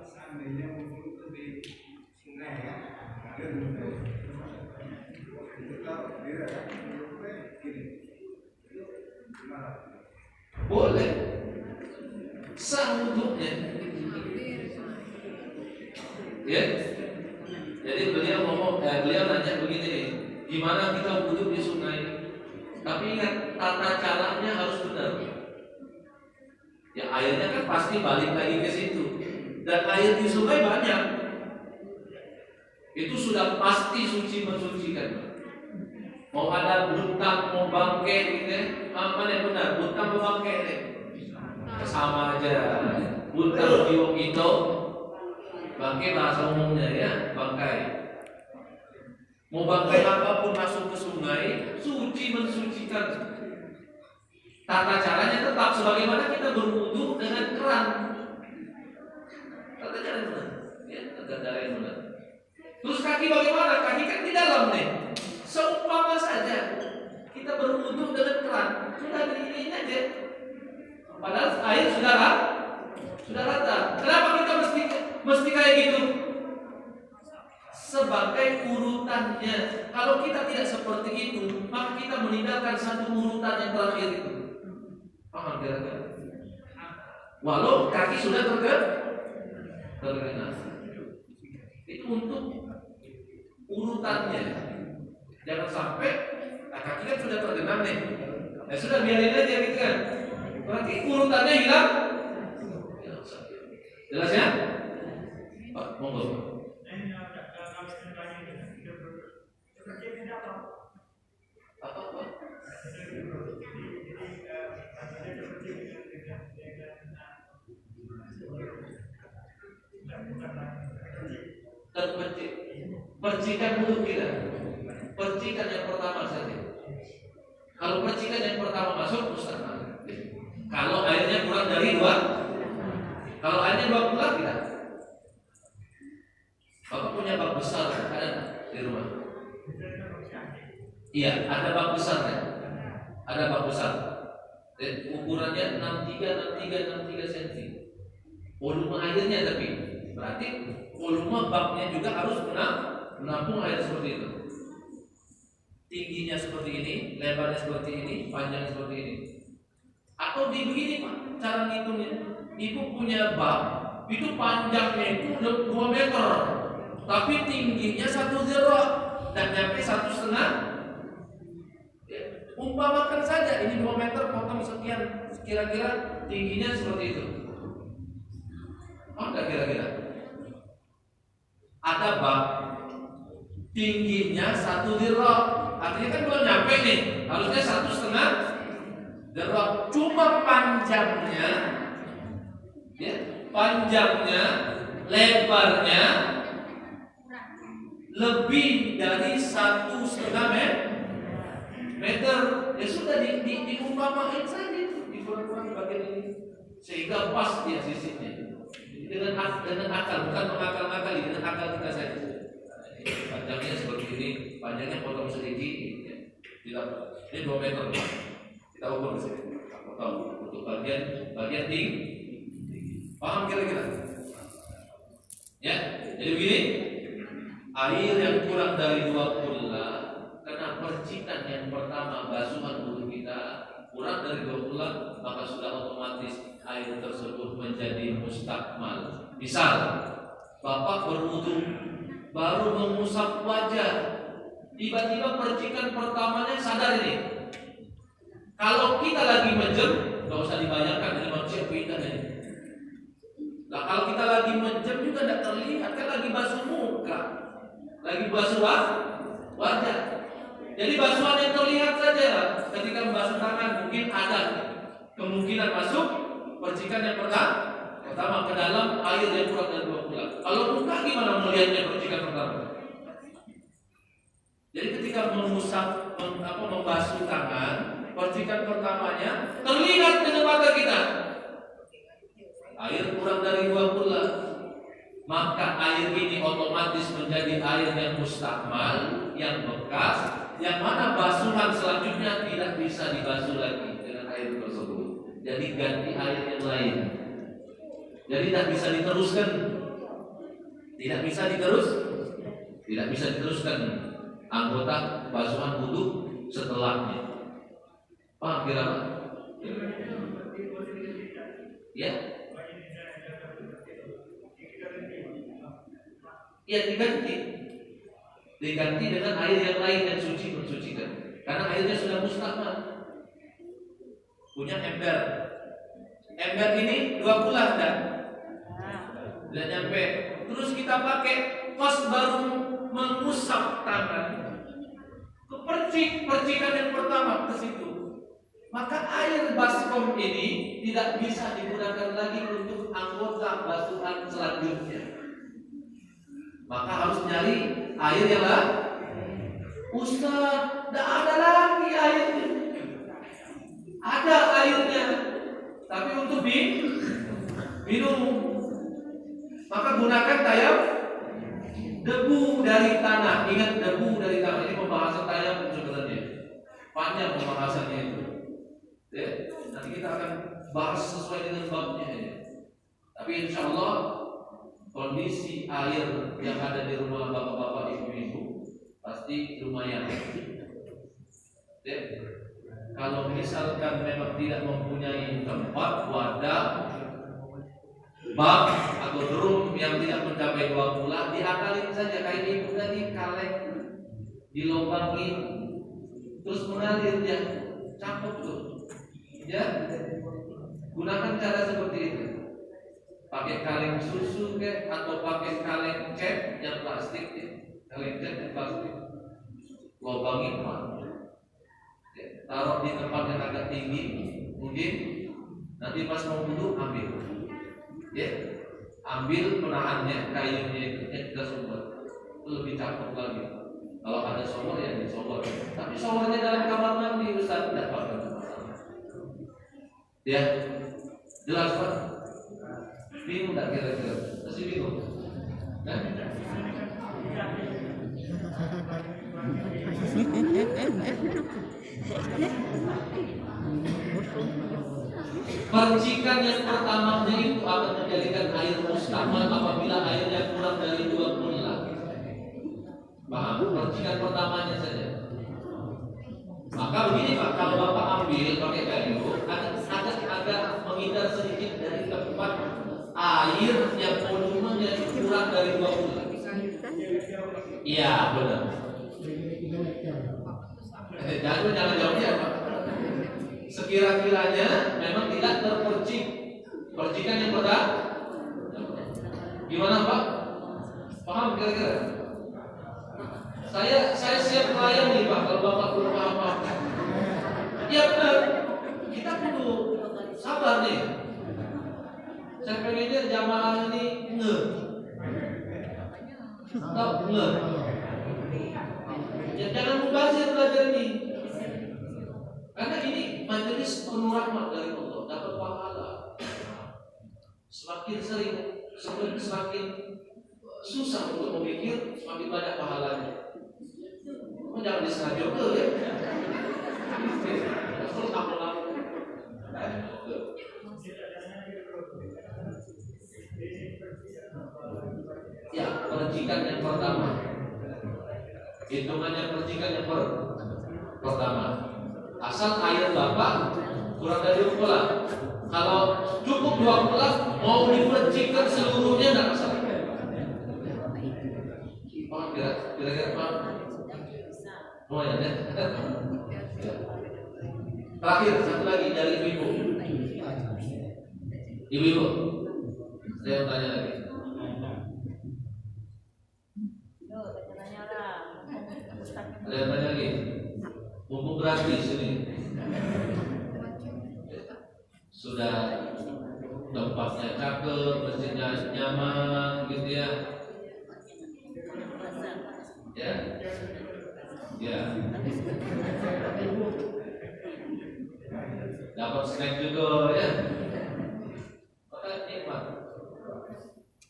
Seandainya untuk di sungai ya, boleh sah wudhunya, ya. Jadi beliau nanya begini nih, gimana kita wudhu di sungai? Tapi ingat tata caranya harus benar. Ya airnya kan pasti balik lagi ke situ, dan air di sungai banyak. Itu sudah pasti suci mensucikan. Mau ada buntang, mau bangke gitu ya. Mana yang benar? Buntang mau bangke deh. Sama aja. Buntang di wong itu, bangke bahasa umumnya ya, bangkai. Mau bangkai apapun masuk ke sungai, suci mensucikan. Tata caranya tetap sebagaimana kita berwudu dengan keran. Tata cara yang benar. Ya, tata cara yang benar. Terus kaki bagaimana? Kaki kan di dalam nih. Seumpama saja kita berwudu dengan keran, sudah diinin aja. Padahal air sudah rata. Kenapa kita mesti kayak gitu? Sebagai urutan urutannya. Kalau kita tidak seperti itu, maka kita meninggalkan satu urutan yang terakhir itu. Paham kira-kira? Walau kaki sudah terkena. Itu untuk urutannya. Jangan sampai kaki kan sudah tergenang nih. Ya sudah biarin aja gitu kan. Berarti urutannya hilang. Jelas ya? Pak, monggo. Apa? Terpercik. Percikan dulu kita. Percikan yang pertama saja. Kalau percikan yang pertama masuk, mustahil. Kalau airnya kurang dari 2, kalau airnya 20 tidak. Bapak punya bak besar ada di rumah? Iya, ada bak besar ya. Ada bak besar. Dan ukurannya 63 cm. Volume airnya tapi berarti volume baknya juga harus menampung air seperti itu. Tingginya seperti ini, lebarnya seperti ini, panjangnya seperti ini. Atau di begini Pak, cara ngitungnya. Ibu punya bak, itu panjangnya itu 2 meter, tapi tingginya 1 zira dan nyampe 1,5. Umpamakan saja ini 2 meter potong sekian, kira-kira tingginya seperti itu. Apa kira-kira? Ada bak tingginya 1 zira, artinya kan belum nyampe nih, harusnya 1,5 zira. Cuma panjangnya, ya, panjangnya, lebarnya lebih dari 1,5 meter. Ya sudah diumpamakan saja itu, dikurang-kurang bagian ini sehingga pas dia sisinya. Dengan akal, bukan mengakal-akali, dengan akal kita saja. Panjangnya seperti ini, panjangnya potong sedikit, ya. Tidak, ini 2 meter. Kita ukur di sini. Potong untuk bagian tinggi. Paham kira-kira? Ya, jadi begini. Air yang kurang dari 2 kullah, karena percikan yang pertama basuhan wudhu kita kurang dari 2 kullah, maka sudah otomatis air tersebut menjadi mustakmal. Misal Bapak berwudu baru mengusap wajah, tiba-tiba percikan pertamanya sadar ini. Kalau kita lagi menjem, nggak usah dibayangkan, ini manusia pindah ini. Nah kalau kita lagi menjem juga tidak terlihat, kan lagi basuh muka, lagi basuh wajah. Jadi basuhan yang terlihat saja. Ketika membasuh tangan mungkin ada kemungkinan masuk percikan yang pertama ke dalam air yang kurang dari 2 kullah. Kalau muka gimana melihatnya percikan pertama? Jadi ketika membasuh tangan, percikan pertamanya terlihat dengan mata kita. Air kurang dari 2 kullah, maka air ini otomatis menjadi air yang mustakmal, yang bekas, yang mana basuhan selanjutnya tidak bisa dibasuh lagi dengan air tersebut. Jadi ganti air yang lain. Jadi tidak bisa diteruskan, tidak bisa diteruskan anggota basuhan wudhu setelahnya. Paham kira? Ya. Ya diganti dengan air yang lain yang suci, mensucikan. Karena airnya sudah mustakmal. Punya ember ini 2 kullah dah. Sudah nyampe. Terus kita pakai pas baru mengusap tangan, percikan yang pertama ke situ. Maka air baskom ini tidak bisa digunakan lagi untuk anggota basuhan selanjutnya. Maka harus nyari air yang lain. Ustaz, tidak ada lagi airnya. Ada airnya, tapi untuk minum. Maka gunakan tayamum. Debu dari tanah. Ingat, debu dari tanah. Ini pembahasan tayamum sebenarnya. Panjang pembahasannya itu. Ya, nanti kita akan bahas sesuai dengan babnya ini. Tapi insya Allah kondisi air yang ada di rumah bapak-bapak, ibu-ibu pasti lumayan. Ya. Kalau misalkan memang tidak mempunyai tempat wadah, bak atau drum yang tidak mencapai 2 bulan, diakalin saja kayak ibu tadi, kaleng dilobangi terus mengalir ya, cakep tuh. Ya, gunakan cara seperti itu. Pakai kaleng susu ke, atau pakai kaleng cat yang plastik ya. Kaleng cat yang plastik, lobangi ya, taruh di tempat yang agak tinggi, mungkin nanti pas mau wudhu ambil, ya, ambil penahannya, kayunya itu yang kita sumber, itu lebih cakep lagi. Kalau ada shower ya di shower, tapi showernya dalam kamar mandi Ustaz tidak apa-apa. Ya, jelas Pak. Bingung tak kira-kira? Masih bingung? Nah? Percikan yang pertamanya itu akan menjadikan air mustakmal apabila airnya kurang dari 2 bulan. Paham? Percikan pertamanya saja. Maka begini Pak, kalau Bapak ambil pakai kayu, agak menghindar sedikit dari tempat air yang volumenya kurang dari 2 bulan. Iya benar. Jangan jauh ya Pak. Sekira-kiranya memang tidak terpercik. Percikan yang pertama gimana Pak? Paham kira-kira? Saya siap melayani Pak kalau Bapak belum paham apa. Ya benar. Kita perlu sabar nih. Saya pengennya jamaah ini tahu ya, jangan mubazir belajar ini. Karena ini majelis penuh rahmat dari Allah, dapat pahala. Semakin sering, semakin susah untuk memikir, semakin banyak pahalanya. Jangan disengaja ya. Terus apa? Ya, percikan yang pertama. Hitungannya percikan yang pertama. Asal air Bapak kurang dari 2 bulan. Kalau cukup 2 bulan, mau dipercikkan seluruhnya tidak masalah. Paham kira-kira paham? Lumayan ya. Terakhir satu lagi dari ibu. Ibu, saya mau tanya lagi. Ada yang tanya lagi? Mumpung gratis ini. Sudah tempatnya cakep, mesinnya nyaman, gitu ya. Ya. Ya. Dapat snack juga ya. Maka nikmat.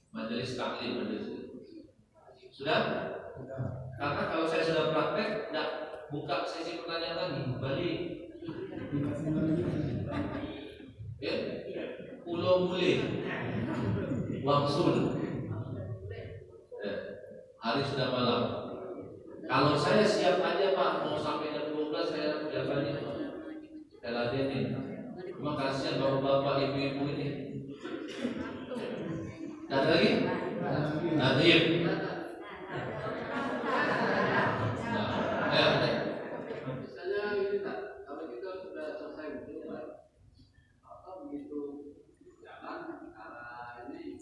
Majelis taklim majelis. Sudah? Karena kalau saya sudah praktek, tidak buka sesi pertanyaan lagi, balik. Ya, pulau mulai, wangsul. Ya, hari sudah malam. Kalau saya siap aja Pak, mau sampai jam 12 saya jalannya. Saya ladenin. Cuma kasihan bapak-bapak ibu-ibu ini. Ada lagi? Nanti. Misalnya ini tak, kalau kita sudah selesai begitu jalan arah ini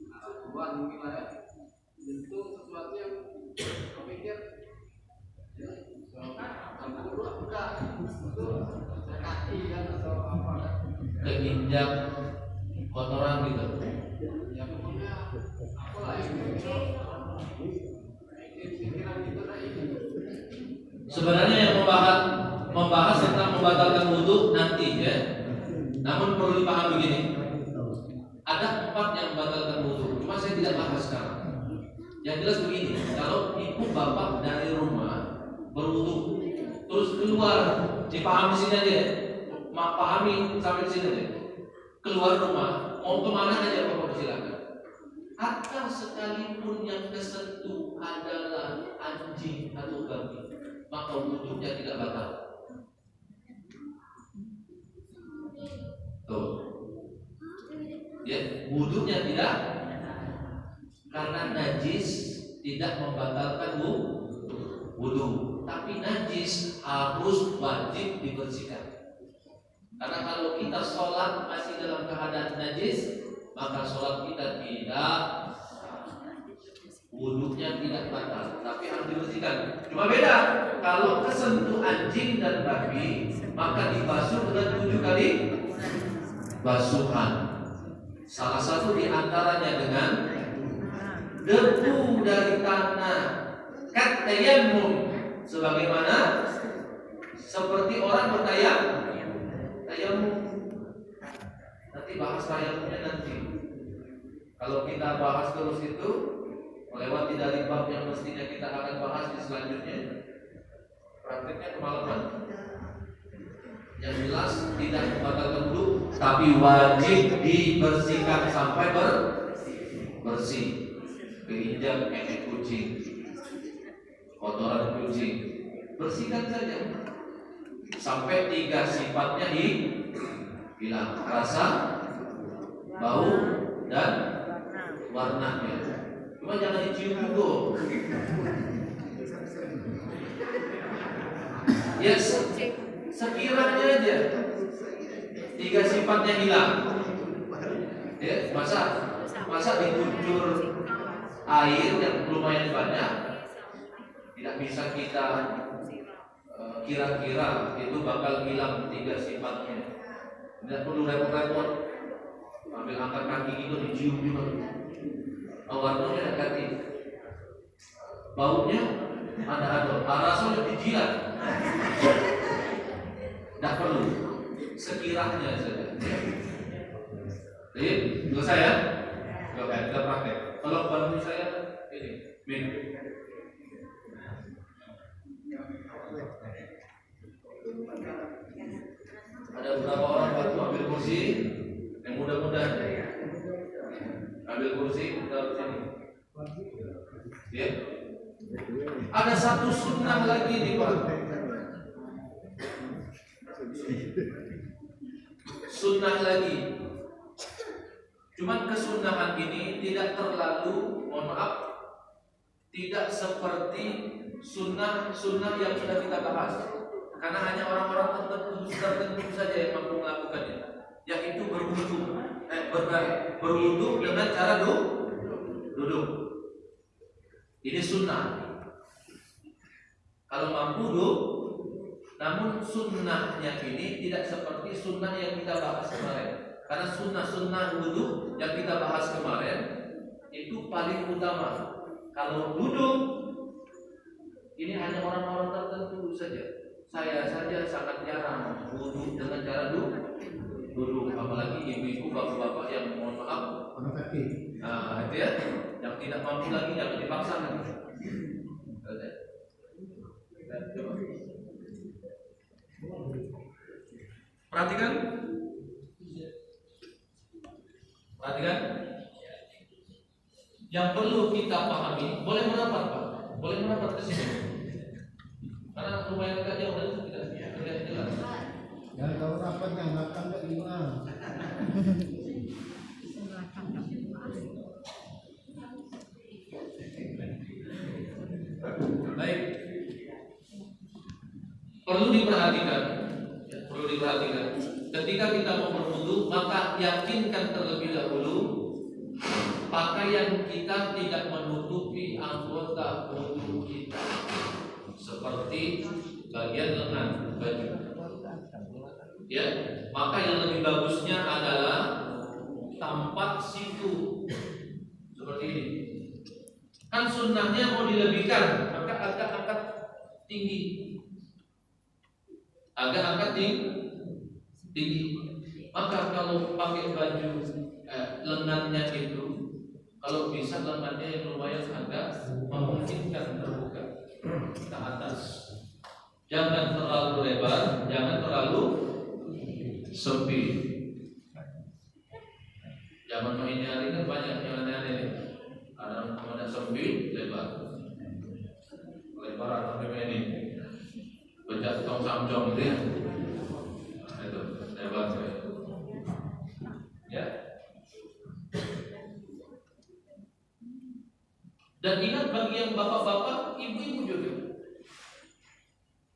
arah keluar mungkin lah ya, itu sesuatu yang kepikir campur buka itu kaki kan atau apa keinjak kotoran gitu. Ya pokoknya apalah pikiran itu tadi. Sebenarnya yang membahas tentang membatalkan wudhu nanti ya. Namun perlu dipahami begini, ada 4 yang membatalkan wudhu. Cuma saya tidak bahas sekarang. Yang jelas begini, kalau ibu bapak dari rumah berwudhu terus keluar, dipahami sini aja ya. Pahami sampai sini aja. Keluar rumah, mau kemana aja bapak silakan. Atau sekalipun yang kesentuh adalah anjing atau babi, maka wudhunya tidak batal. Tuh, ya, wudhunya tidak, karena najis tidak membatalkan wudhu, tapi najis harus wajib dibersihkan. Karena kalau kita sholat masih dalam keadaan najis, maka sholat kita tidak, wudhunya tidak batal, tapi harus dibersihkan. Cuma beda, kalau kesentuh anjing dan babi, maka dibasuh dengan 7 kali basuhan. Salah satu diantaranya dengan debu dari tanah, kat tayammum, sebagaimana seperti orang bertayamum. Nanti bahas tayamumnya nanti. Kalau kita bahas terus itu melewati dari bab yang mestinya kita akan bahas di selanjutnya, praktiknya kemalaman. Yang jelas tidak membatalkan wudhu, tapi wajib dibersihkan sampai bersih. Keinjak kekek kucing, kotoran kucing, bersihkan saja sampai 3 sifatnya hilang: rasa, bau, dan warnanya. Cuma jangan dicium dulu. Ya, sekiranya aja 3 sifatnya hilang. Ya, masa dikucur air yang lumayan banyak, tidak bisa kita kira-kira itu bakal hilang 3 sifatnya. Tidak perlu repot-repot ambil angkat kaki itu dicium juga. Warnanya negatif, baunya ada, rasanya dijilat. Tidak perlu, sekiranya saja. Jadi, selesai ya? Oke, kita praktek. Kalau bantu saya ini, minum. Ada beberapa orang bantu ambil kursi yang mudah-mudahan. Ambil kursi, kita sini. Ya. Ada satu sunnah lagi nih Pak. Sunnah lagi. Cuman kesunahan ini tidak terlalu, mohon maaf, tidak seperti sunnah yang sudah kita bahas. Karena hanya orang-orang tertentu saja yang mampu melakukannya, yaitu berwudu dengan cara duduk. Ini sunnah. Kalau mampu duduk. Namun sunnahnya ini tidak seperti sunnah yang kita bahas kemarin. Karena sunnah wudu yang kita bahas kemarin itu paling utama. Kalau duduk, ini hanya orang-orang tertentu saja. Saya saja sangat jarang wudu dengan cara duduk. Apalagi ibu-ibu, bapak-bapak yang mohon maaf, nah itu ya, yang tidak mampu lagi jangan dipaksakan. Perhatikan. Yang perlu kita pahami, boleh merapat Pak, boleh merapat ke sini. Karena lumayan dekat jauh dan tidak jelas. Yang tahu rapat yang belakang tak gimana? Baik. Perlu diperhatikan. Ketika kita mau berwudu, maka yakinkan terlebih dahulu pakaian kita tidak menutupi anggota wudu kita, seperti bagian lengan baju. Ya, maka yang lebih bagusnya adalah tampak siku seperti ini. Kan sunnahnya mau dilebihkan, maka agak angkat tinggi. Maka kalau pakai baju lengannya itu, kalau bisa lengannya yang lumayan agak memungkinkan terbuka ke atas. Jangan terlalu lebar, jangan terlalu sempit. Zaman ini hari kan banyak yang aneh-aneh. Ada sempit, lebar. Lebaran sampai ini bejat tong samjong gitu ya. Nah, itu hebat saya. Ya. Dan ingat bagi yang bapak-bapak, ibu-ibu juga.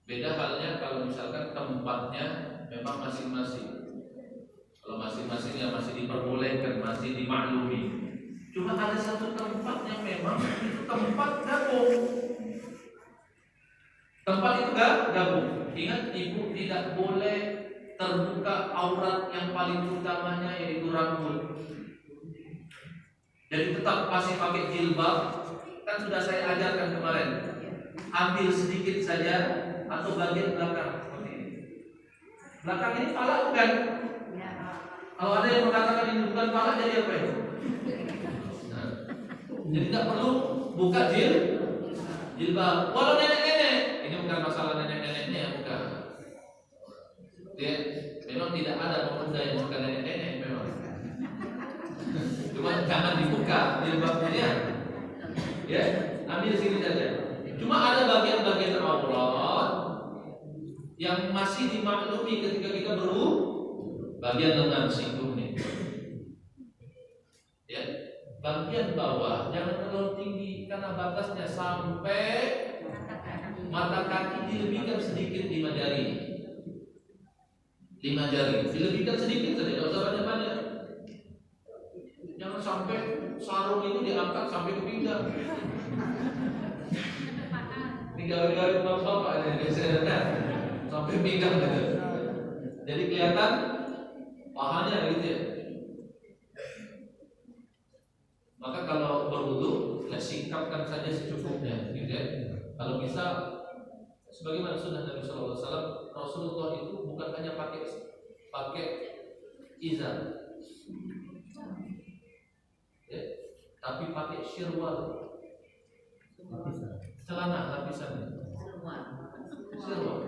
Beda halnya kalau misalkan tempatnya memang masing-masing. Kalau masing-masing ya masih diperbolehkan, masih dimaklumi. Cuma ada satu tempat yang memang itu tempat gabung. Tempat itu gabung. Ingat, ibu tidak boleh terbuka aurat yang paling utamanya yaitu rambut. Jadi tetap masih pakai jilbab. Kan sudah saya ajarkan kemarin. Ambil sedikit saja atau bagian belakang seperti ini. Belakang ini pala bukan? Kalau ada yang mengatakan ini bukan pala, jadi apa itu? Nah, jadi tidak perlu buka jilbab. Walau nenek-nenek, ini bukan masalah nenek-neneknya ya, bukan. Ya, memang tidak ada pemuda yang suka nenek-nenek memang. Cuma jangan dibuka jilbabnya. Ya, ambil sini saja. Cuma ada bagian-bagian aurat yang masih dimaklumi ketika kita bagian lengan singgung nih. Ya, bagian bawah jangan terlalu tinggi karena batasnya sampai mata kaki, dilebihkan sedikit 5 jari. 5 jari, dilebihkan sedikit saja, tidak usah banyak-banyak. Jangan sampai sarung itu diangkat sampai ke pinggang. Ini gawe-gawe bapak ini biasanya sampai pinggang gitu. Jadi kelihatan pahanya gitu ya. Maka kalau berwudu ya singkapkan saja secukupnya gitu ya. Kalau bisa sebagaimana sunnah Nabi sallallahu alaihi wasallam, Rasulullah itu bukan hanya pakai izar. Ya, tapi pakai syirwal. Celana lapisan. Syirwal.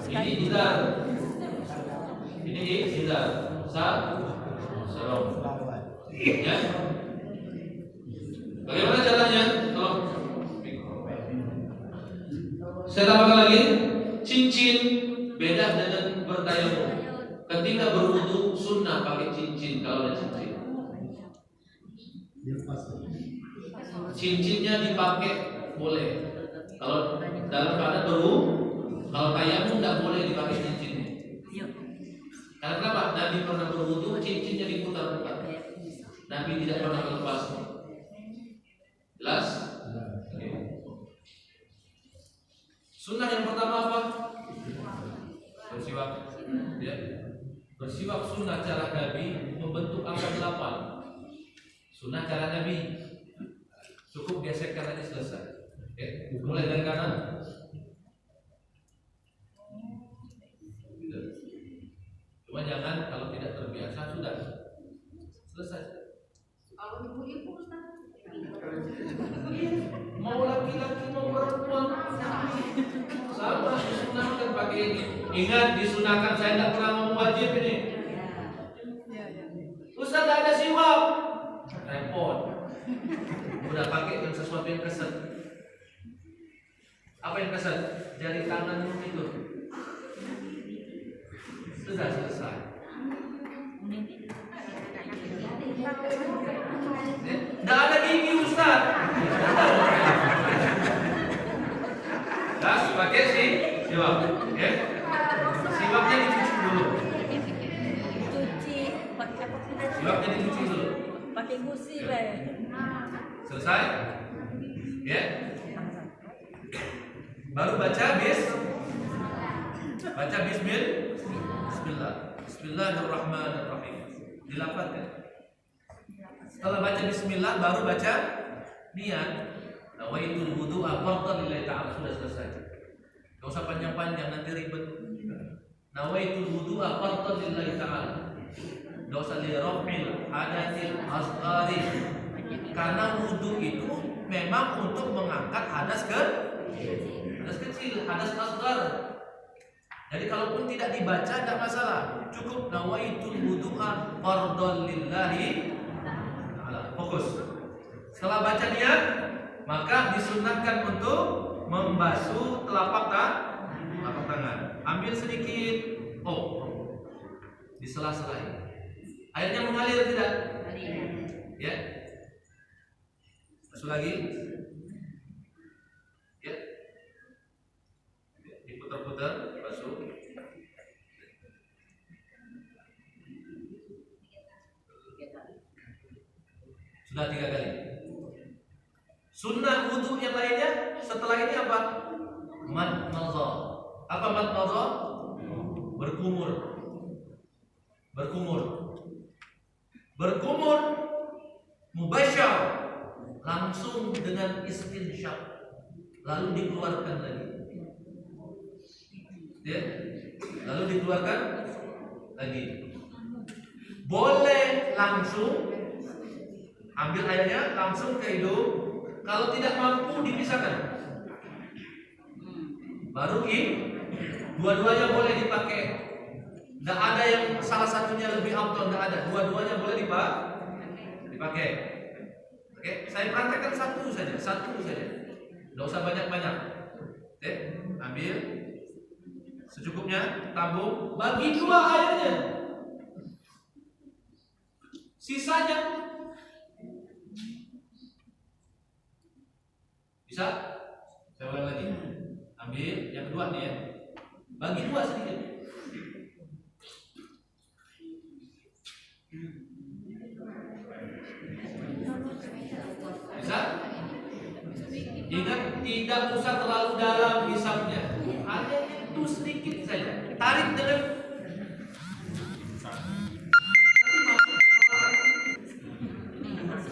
Ini izar. Ini izar. Sarung. Ya. Bagaimana caranya? Tolong. Saya tambahkan lagi, cincin beda dengan bertayamum. Ketika berwudu sunnah pakai cincin kalau ada cincin. Cincinnya dipakai boleh. Kalau dalam keadaan berwudu, kalau tayamum tidak boleh dipakai cincinnya. Karena kenapa? Nabi pernah berwudu, cincinnya diputar-putar. Nabi tidak pernah melepas. Jelas? Oke. Sunnah yang pertama apa? Bersiwak. Ya. Bersiwak sunnah cara Nabi membentuk angka 8. Sunnah cara Nabi. Cukup gesekkan aja selesai. Oke. Mulai dari kanan. Cuma jangan kalau tidak terbiasa sudah selesai. Kalau ibu-ibu Ustaz, mau laki-laki mau perempuan sama disunahkan pakai ini. Ingat disunahkan, saya tidak pernah ngomong wajib ini. Ustaz tidak ada siwak, repot. Udah pakai yang sesuatu yang keset. Apa yang keset? Jari tanganmu itu. Sudah selesai. Tidak ada gigi Ustaz. Terus pakai siwak. Ya. Siwaknya dicuci dulu. Siwaknya dicuci dulu. Pakai gusi bae. Selesai? Ya. Baru baca baca bismillah. Bismillahirrahmanirrahim. Dilafadzkan. Setelah baca bismillah baru baca niat. Nawaitul wudu'a fardhan lillahi ta'ala, sudah selesai. Enggak usah panjang-panjang nanti ribet. Nawaitul wudu'a fardhan lillahi ta'ala. Enggak usah li raf'il hadatsil asghari. Karena wudu itu memang untuk mengangkat hadas kecil, hadas asghar. Jadi kalaupun tidak dibaca tidak masalah. Cukup nawaitul wudu'a fardhan lillahi ta'ala. fokus. Setelah baca niat, maka disunahkan untuk membasuh telapak tangan. Ambil sedikit, di sela-sela ini. Airnya mengalir tidak? Ya. Basuh lagi. Ya. Diputar-putar, basuh. Sudah 3 kali. Sunnah wudhu yang lainnya setelah ini apa? Madmadhah. Apa madmadhah? Berkumur. Mubasyar, langsung dengan istinsyaq, lalu dikeluarkan lagi. Ya, lalu dikeluarkan lagi. Boleh langsung ambil airnya langsung ke hidung. Kalau tidak mampu dipisahkan. Baru dua-duanya boleh dipakai. Tidak ada yang salah satunya lebih afdal, tidak ada. Dua-duanya boleh dipakai. Oke, saya praktekkan satu saja. Tidak usah banyak-banyak. Oke, ambil secukupnya, tabung, bagi 2 airnya. Sisanya bisa? Saya ulang lagi. Ambil yang kedua nih ya. Bagi 2 sedikit. Bisa? Ingat, tidak usah terlalu dalam hisapnya. Hanya itu sedikit saja. Tarik dengan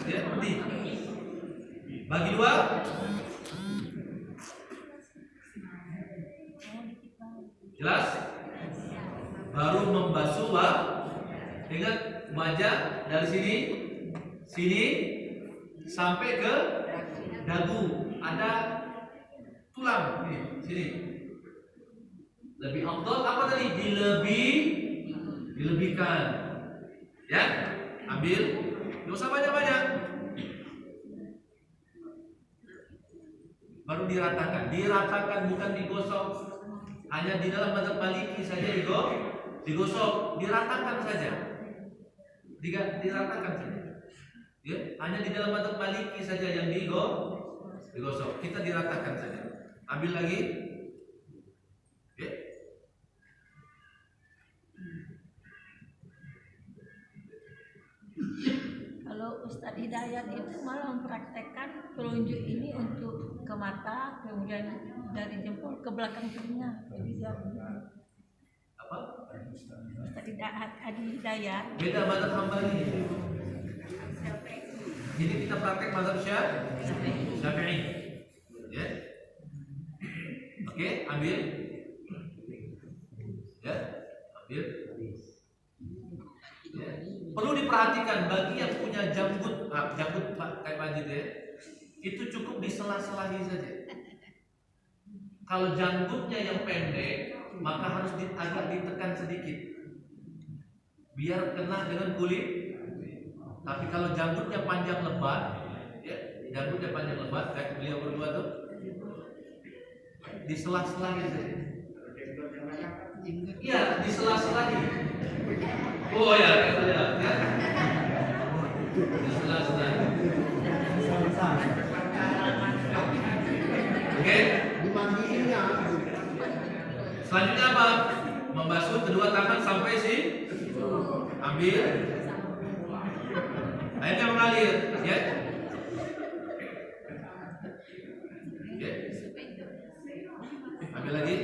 ya, nih. Bagi 2. Jelas? Baru membasuh dengan wajah dari sini sampai ke dagu. Ada tulang nih, sini. Lebih afdal apa tadi? Dilebihkan. Ya? Ambil, enggak usah banyak-banyak. Baru diratakan bukan digosok. Hanya di dalam mazhab Maliki saja digosok, diratakan saja. Diratakan saja. Ya, hanya di dalam mazhab Maliki saja yang digosok. Kita diratakan saja. Ambil lagi. Ya. Kalau Ustadz Hidayat itu malah mempraktekkan telunjuk ini untuk ke mata, kemudian dari jempol ke belakang telinga. Jadi dia Apa? Ustadz Hidayat. Beda mazhab Hambali. Jadi kita praktek mazhab Syafi'i. Ya. Oke, ambil. Ya, ambil. Ya. Perlu diperhatikan bagi yang punya janggut kayak Majid ya. Itu cukup di sela-selahi saja. Kalau janggutnya yang pendek, maka harus agak ditekan sedikit biar kena dengan kulit. Tapi kalau janggutnya panjang lebat, ya, kayak beliau berdua tuh, di sela-selahi saja. Iya, di sela-selahi. Oh ya, ya. Di sela-selahi. Oke. Dimandiinnya. Selanjutnya apa? Membasuh kedua tangan sampai ambil. Airnya mengalir, ya. Ya. Ambil lagi.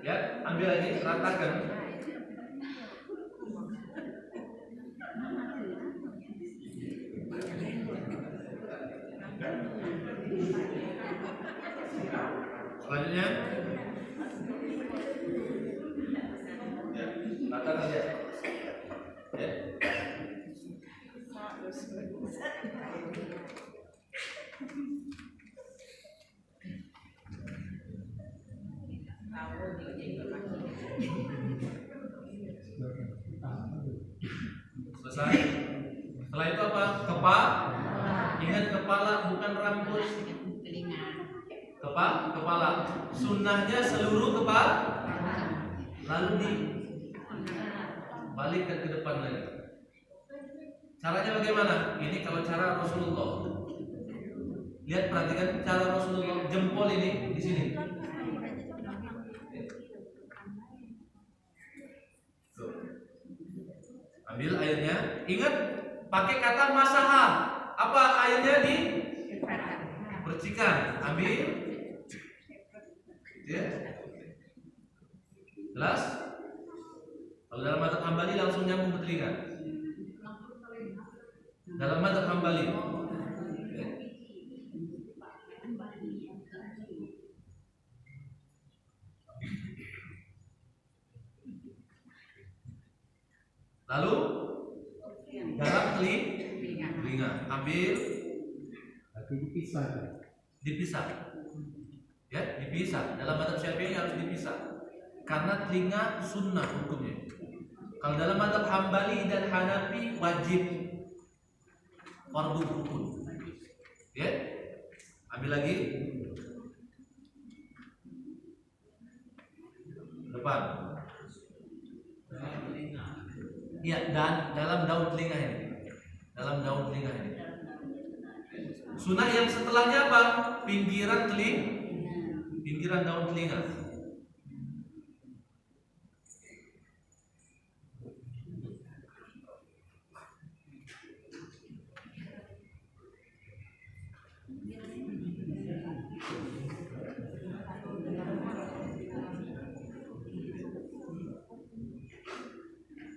Ya, ambil lagi, ratakan. Selanjutnya, ya, ratakan ya. Ya. Selesai. Setelah itu apa? Ingat kepala bukan rambut. Kepala. Sunnahnya seluruh kepala. Lalu dibalikkan ke depan lagi. Caranya bagaimana? Ini kalau cara Rasulullah. Lihat, perhatikan cara Rasulullah. Jempol ini di sini. Tuh. Ambil airnya. Ingat, pakai kata masaha. Apa airnya di? Percikan. Ambil. Ya. Jelas? Kalau dalam madzhab Hambali langsung nyambung ke telinga. Dalam madzhab Hambali. Lalu dalam telinga. Ambil. Tapi dipisah. Ya, dipisah. Dalam madzhab Syafi'i harus dipisah. Karena telinga sunnah hukumnya. Kalau dalam madzhab Hambali dan Hanafi wajib fardu hukum. Ya. Ambil lagi. Depan. Iya, dan dalam daun telinga ini. Sunnah yang setelahnya apa? Pinggiran daun telinga.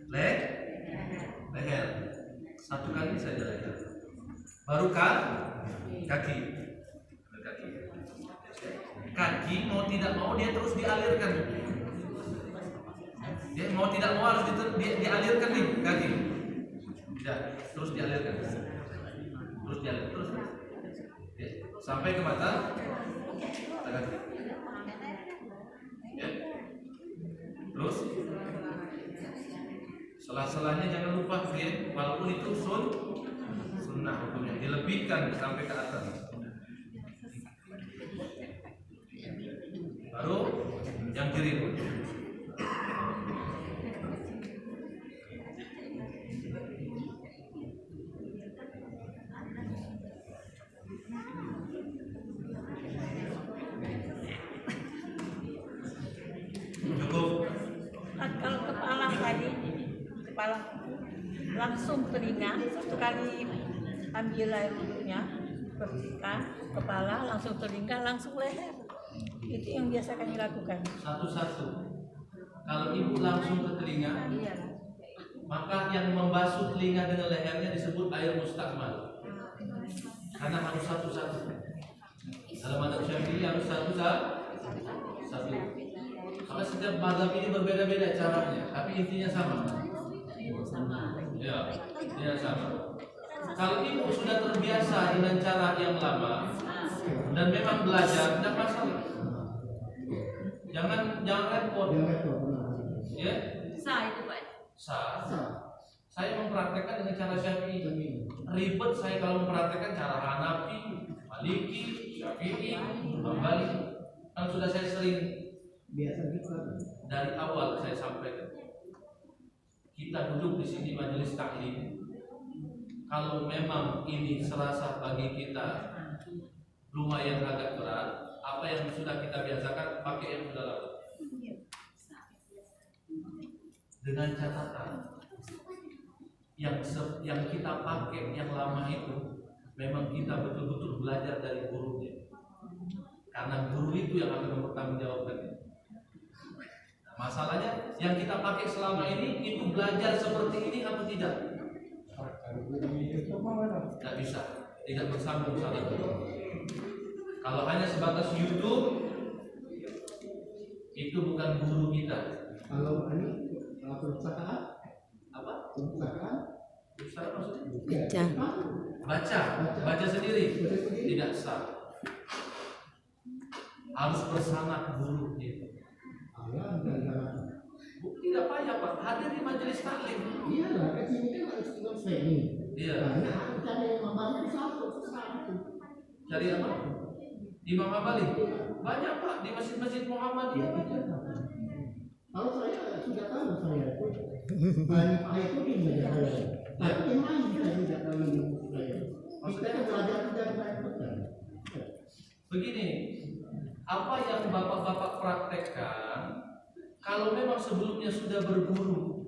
Leher. Satu kali saja leher. Baru kaki. Kaki mau tidak mau dia terus dialirkan. Dia mau tidak mau harus dialirkan nih kaki. Tidak, terus dialirkan. Terus. Ya, sampai ke mata kaki. Ya. Terus selah-selahnya jangan lupa ya, walaupun itu sunnah hukumnya dilebihkan sampai ke atas. Baru yang kiri. Cukup. Kalau kepala langsung telinga, satu kali ambil air wudhunya, bersihkan kepala, langsung telinga, langsung leher. Itu yang biasa kami lakukan. Satu-satu. Kalau ibu langsung ke telinga, Iya. maka yang membasuh telinga dengan lehernya disebut air mustakmal. Karena harus satu-satu. Dalam madzhab Syafi'i harus satu. Karena setiap mazhab ini berbeda-beda caranya, tapi intinya sama. Ya, intinya sama. Kalau ibu sudah terbiasa dengan cara yang lama dan memang belajar, tidak masalah. Jangan repot. Ya, Sah itu Pak. sah. Saya mempraktekkan dengan cara Syafi'i. Ribet saya kalau mempraktekkan cara Hanafi, Maliki, Syafi'i, Hambali. Kan sudah saya sering Biasa gitu. dari awal saya sampaikan. Kita duduk di sini majelis taklim. Kalau memang ini serasa bagi kita lumayan agak berat, apa yang sudah kita biasakan pakai yang sudah lama. Dengan catatan yang kita pakai yang lama itu memang kita betul-betul belajar dari gurunya. Karena guru itu yang akan mempertanggungjawabkan. Masalahnya yang kita pakai selama ini itu belajar seperti ini atau tidak? Tidak bisa, tidak bersambung salah satu. Kalau hanya sebatas YouTube, itu bukan guru kita. Kalau ini perpustakaan, Apa? perpustakaan, Perpustakaan maksudnya? Baca sendiri, tidak sah. Harus bersama guru itu. Tidak payah Pak, hadir di majelis taklim. Iya lah, ke sini kan harus tinggal training. Iya. Karena harus cari imam balik satu. Cari apa? Imam Abali. Banyak Pak di masjid-masjid Muhammadiyah banyak. Kalau saya sudah tahu saya itu Pak itu di meja saya. Tapi yang lain saya tidak tahu saya. Kita kan belajar tidak belajar. Begini, apa yang bapak-bapak praktekkan, kalau memang sebelumnya sudah berguru,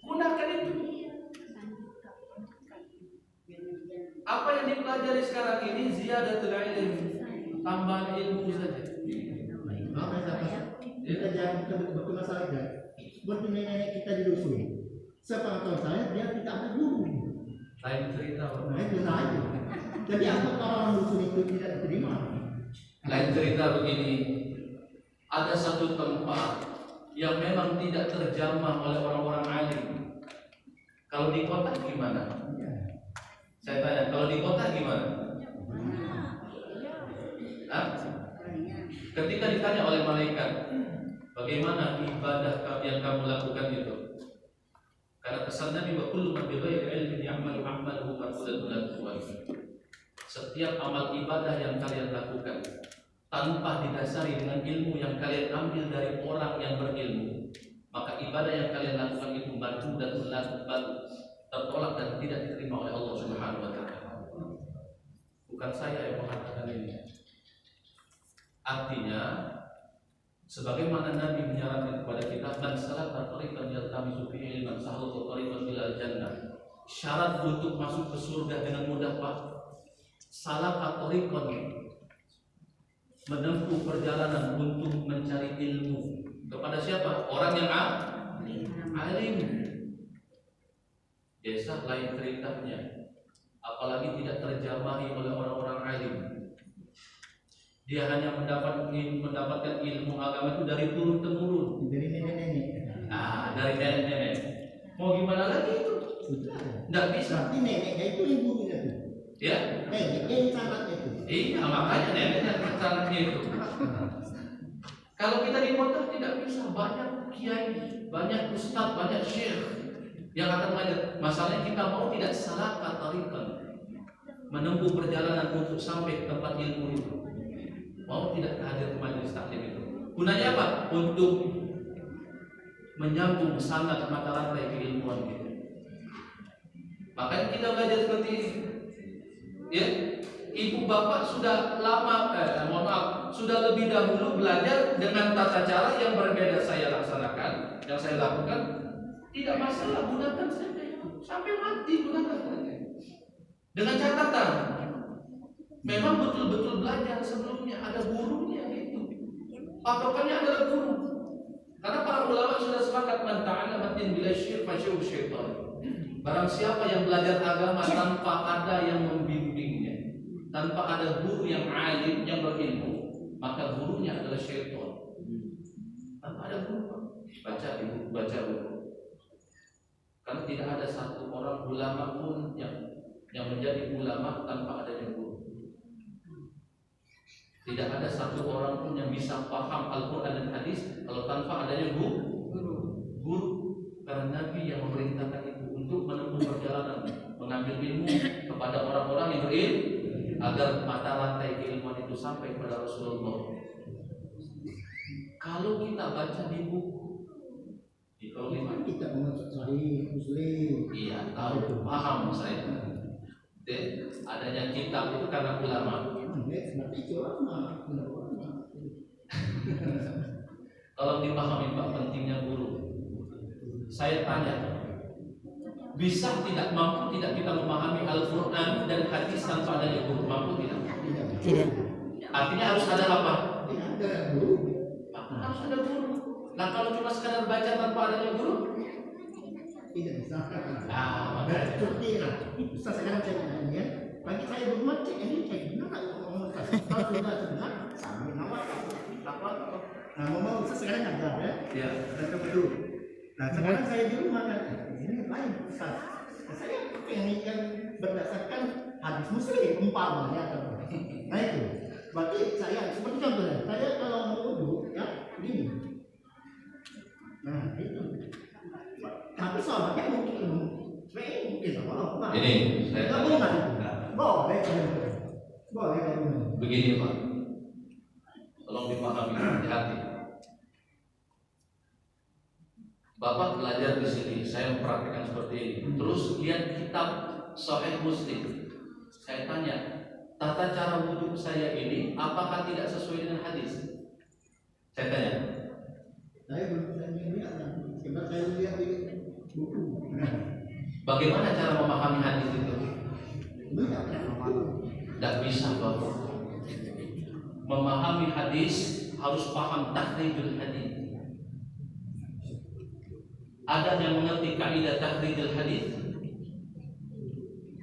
gunakan itu. Apa yang dipelajari sekarang ini ziyadatul ilm, tambahan ilmu saja. Apa yang saya kita jangan betul masalah kan. Seperti nenek kita di dusun. Sepengetahuan saya dia tidak ada guru. Lain cerita, Pak. Nah itu lain. Jadi apa orang dusun itu tidak diterima? Lain cerita begini, ada satu tempat yang memang tidak terjamah oleh orang-orang alim. Kalau di kota gimana? Saya tanya, kalau di kota gimana? Hah? Ketika ditanya oleh malaikat, bagaimana ibadah yang kamu lakukan itu? Karena pesan Nabi wa kullu man bighairi ilmin ya'malu 'amalahu mardudatun la tuqbal. Setiap amal ibadah yang kalian lakukan tanpa didasari dengan ilmu yang kalian ambil dari orang yang berilmu, maka ibadah yang kalian lakukan itu mardudatun la tuqbal, tertolak dan tidak diterima oleh Allah Subhanahu wa taala. Bukan saya yang mengatakan ini. Artinya, sebagaimana Nabi menyarankan kepada kita, man salaka tariqan yaltamisu fihi ilman sahala tariqan ilal jannah. Syarat untuk masuk ke surga dengan mudah Pak, salaka tariqan, menempuh perjalanan untuk mencari ilmu kepada siapa? Orang yang alim. Desa lain ceritanya, apalagi tidak terjamahi oleh orang-orang alim. Dia hanya mendapatkan ilmu agama itu dari turun temurun, Dari nenek-nenek. dari nenek-nenek. Mau gimana lagi itu? Tidak bisa. Berarti neneknya itu yang gurunya itu. Ya, Neneknya yang sanatnya itu. iya makanya nenek yang caranya itu. Kalau kita di kota tidak bisa, banyak kiai, banyak ustadz, banyak syekh yang akan mengajar. Masalahnya kita mau tidak salah katarikan, menempuh perjalanan untuk sampai ke tempat ilmu itu. Mau tidak hadir ke majelis taklim itu. Gunanya apa? Untuk menyambung sanad mata rantai keilmuan kita. Makanya kita belajar seperti ini. Ya, ibu bapak sudah lama, sudah lebih dahulu belajar dengan tata cara yang berbeda saya laksanakan, yang saya lakukan. Tidak masalah, gunakan saja sampai mati, gunakan saja. Dengan catatan, memang betul-betul belajar sebelumnya, ada gurunya itu. Patokannya adalah guru. Karena para ulama sudah sepakat, man ta'allama din bila syirk fasyuh syaitan. Barang siapa yang belajar agama tanpa ada yang membimbingnya, tanpa ada guru yang alim, yang berilmu, maka gurunya adalah syaitan. Tanpa ada guru, baca buku. Karena tidak ada satu orang ulama pun yang menjadi ulama tanpa adanya guru. Tidak ada satu orang pun yang bisa paham Al-Quran dan Hadis kalau tanpa adanya guru. Karena Nabi yang memerintahkan itu untuk menempuh perjalanan, mengambil ilmu kepada orang-orang yang berilmu, agar mata rantai keilmuan itu sampai kepada Rasulullah. Kalau kita baca di buku, kalau kita masuk Sahih Muslim. iya, tahu, paham saya. Adanya kitab itu karena ulama. Berarti ulama. Tolong dipahami Pak pentingnya guru. Saya tanya, bisa tidak, mampu tidak kita memahami Al-Quran dan hadis tanpa adanya guru? Mampu tidak? Tidak. Artinya harus ada apa? Ada guru. Harus ada guru. Nah kalau cuma sekadar baca tanpa adanya guru? Tidak bisa. Makanya. Seperti Ustaz sekarang saya tanya, bagi saya berbuat cek ini cek benar nggak ngomong Ustaz? Kalau sudah benar, sambil nawar. Nah ngomong Ustaz sekarang ngajar ya? Ya. Dan dulu. Nah sekarang saya di rumah kan, ini lain Ustaz. Saya pengen berdasarkan hadis Muslim umpamanya. Nah itu, berarti saya seperti contohnya, saya kalau mau wudhu ya begini, Nah, itu. Tapi sahabatnya mungkin Allah. Ini saya Gabungan. Boleh. Boleh gabungan. begini Pak, tolong dipahami hati-hati. Bapak belajar di sini, saya mempraktikkan seperti ini. Terus lihat kitab Sahih Muslim. Saya tanya, tata cara wudhu saya ini apakah tidak sesuai dengan hadis? Saya tanya. Saya belum lihat, karena saya lihat di buku. Bagaimana cara memahami hadis itu? Tidak bisa Bapak. Memahami hadis harus paham takhrijul hadis. Ada yang mengerti kaidah takhrijul hadis?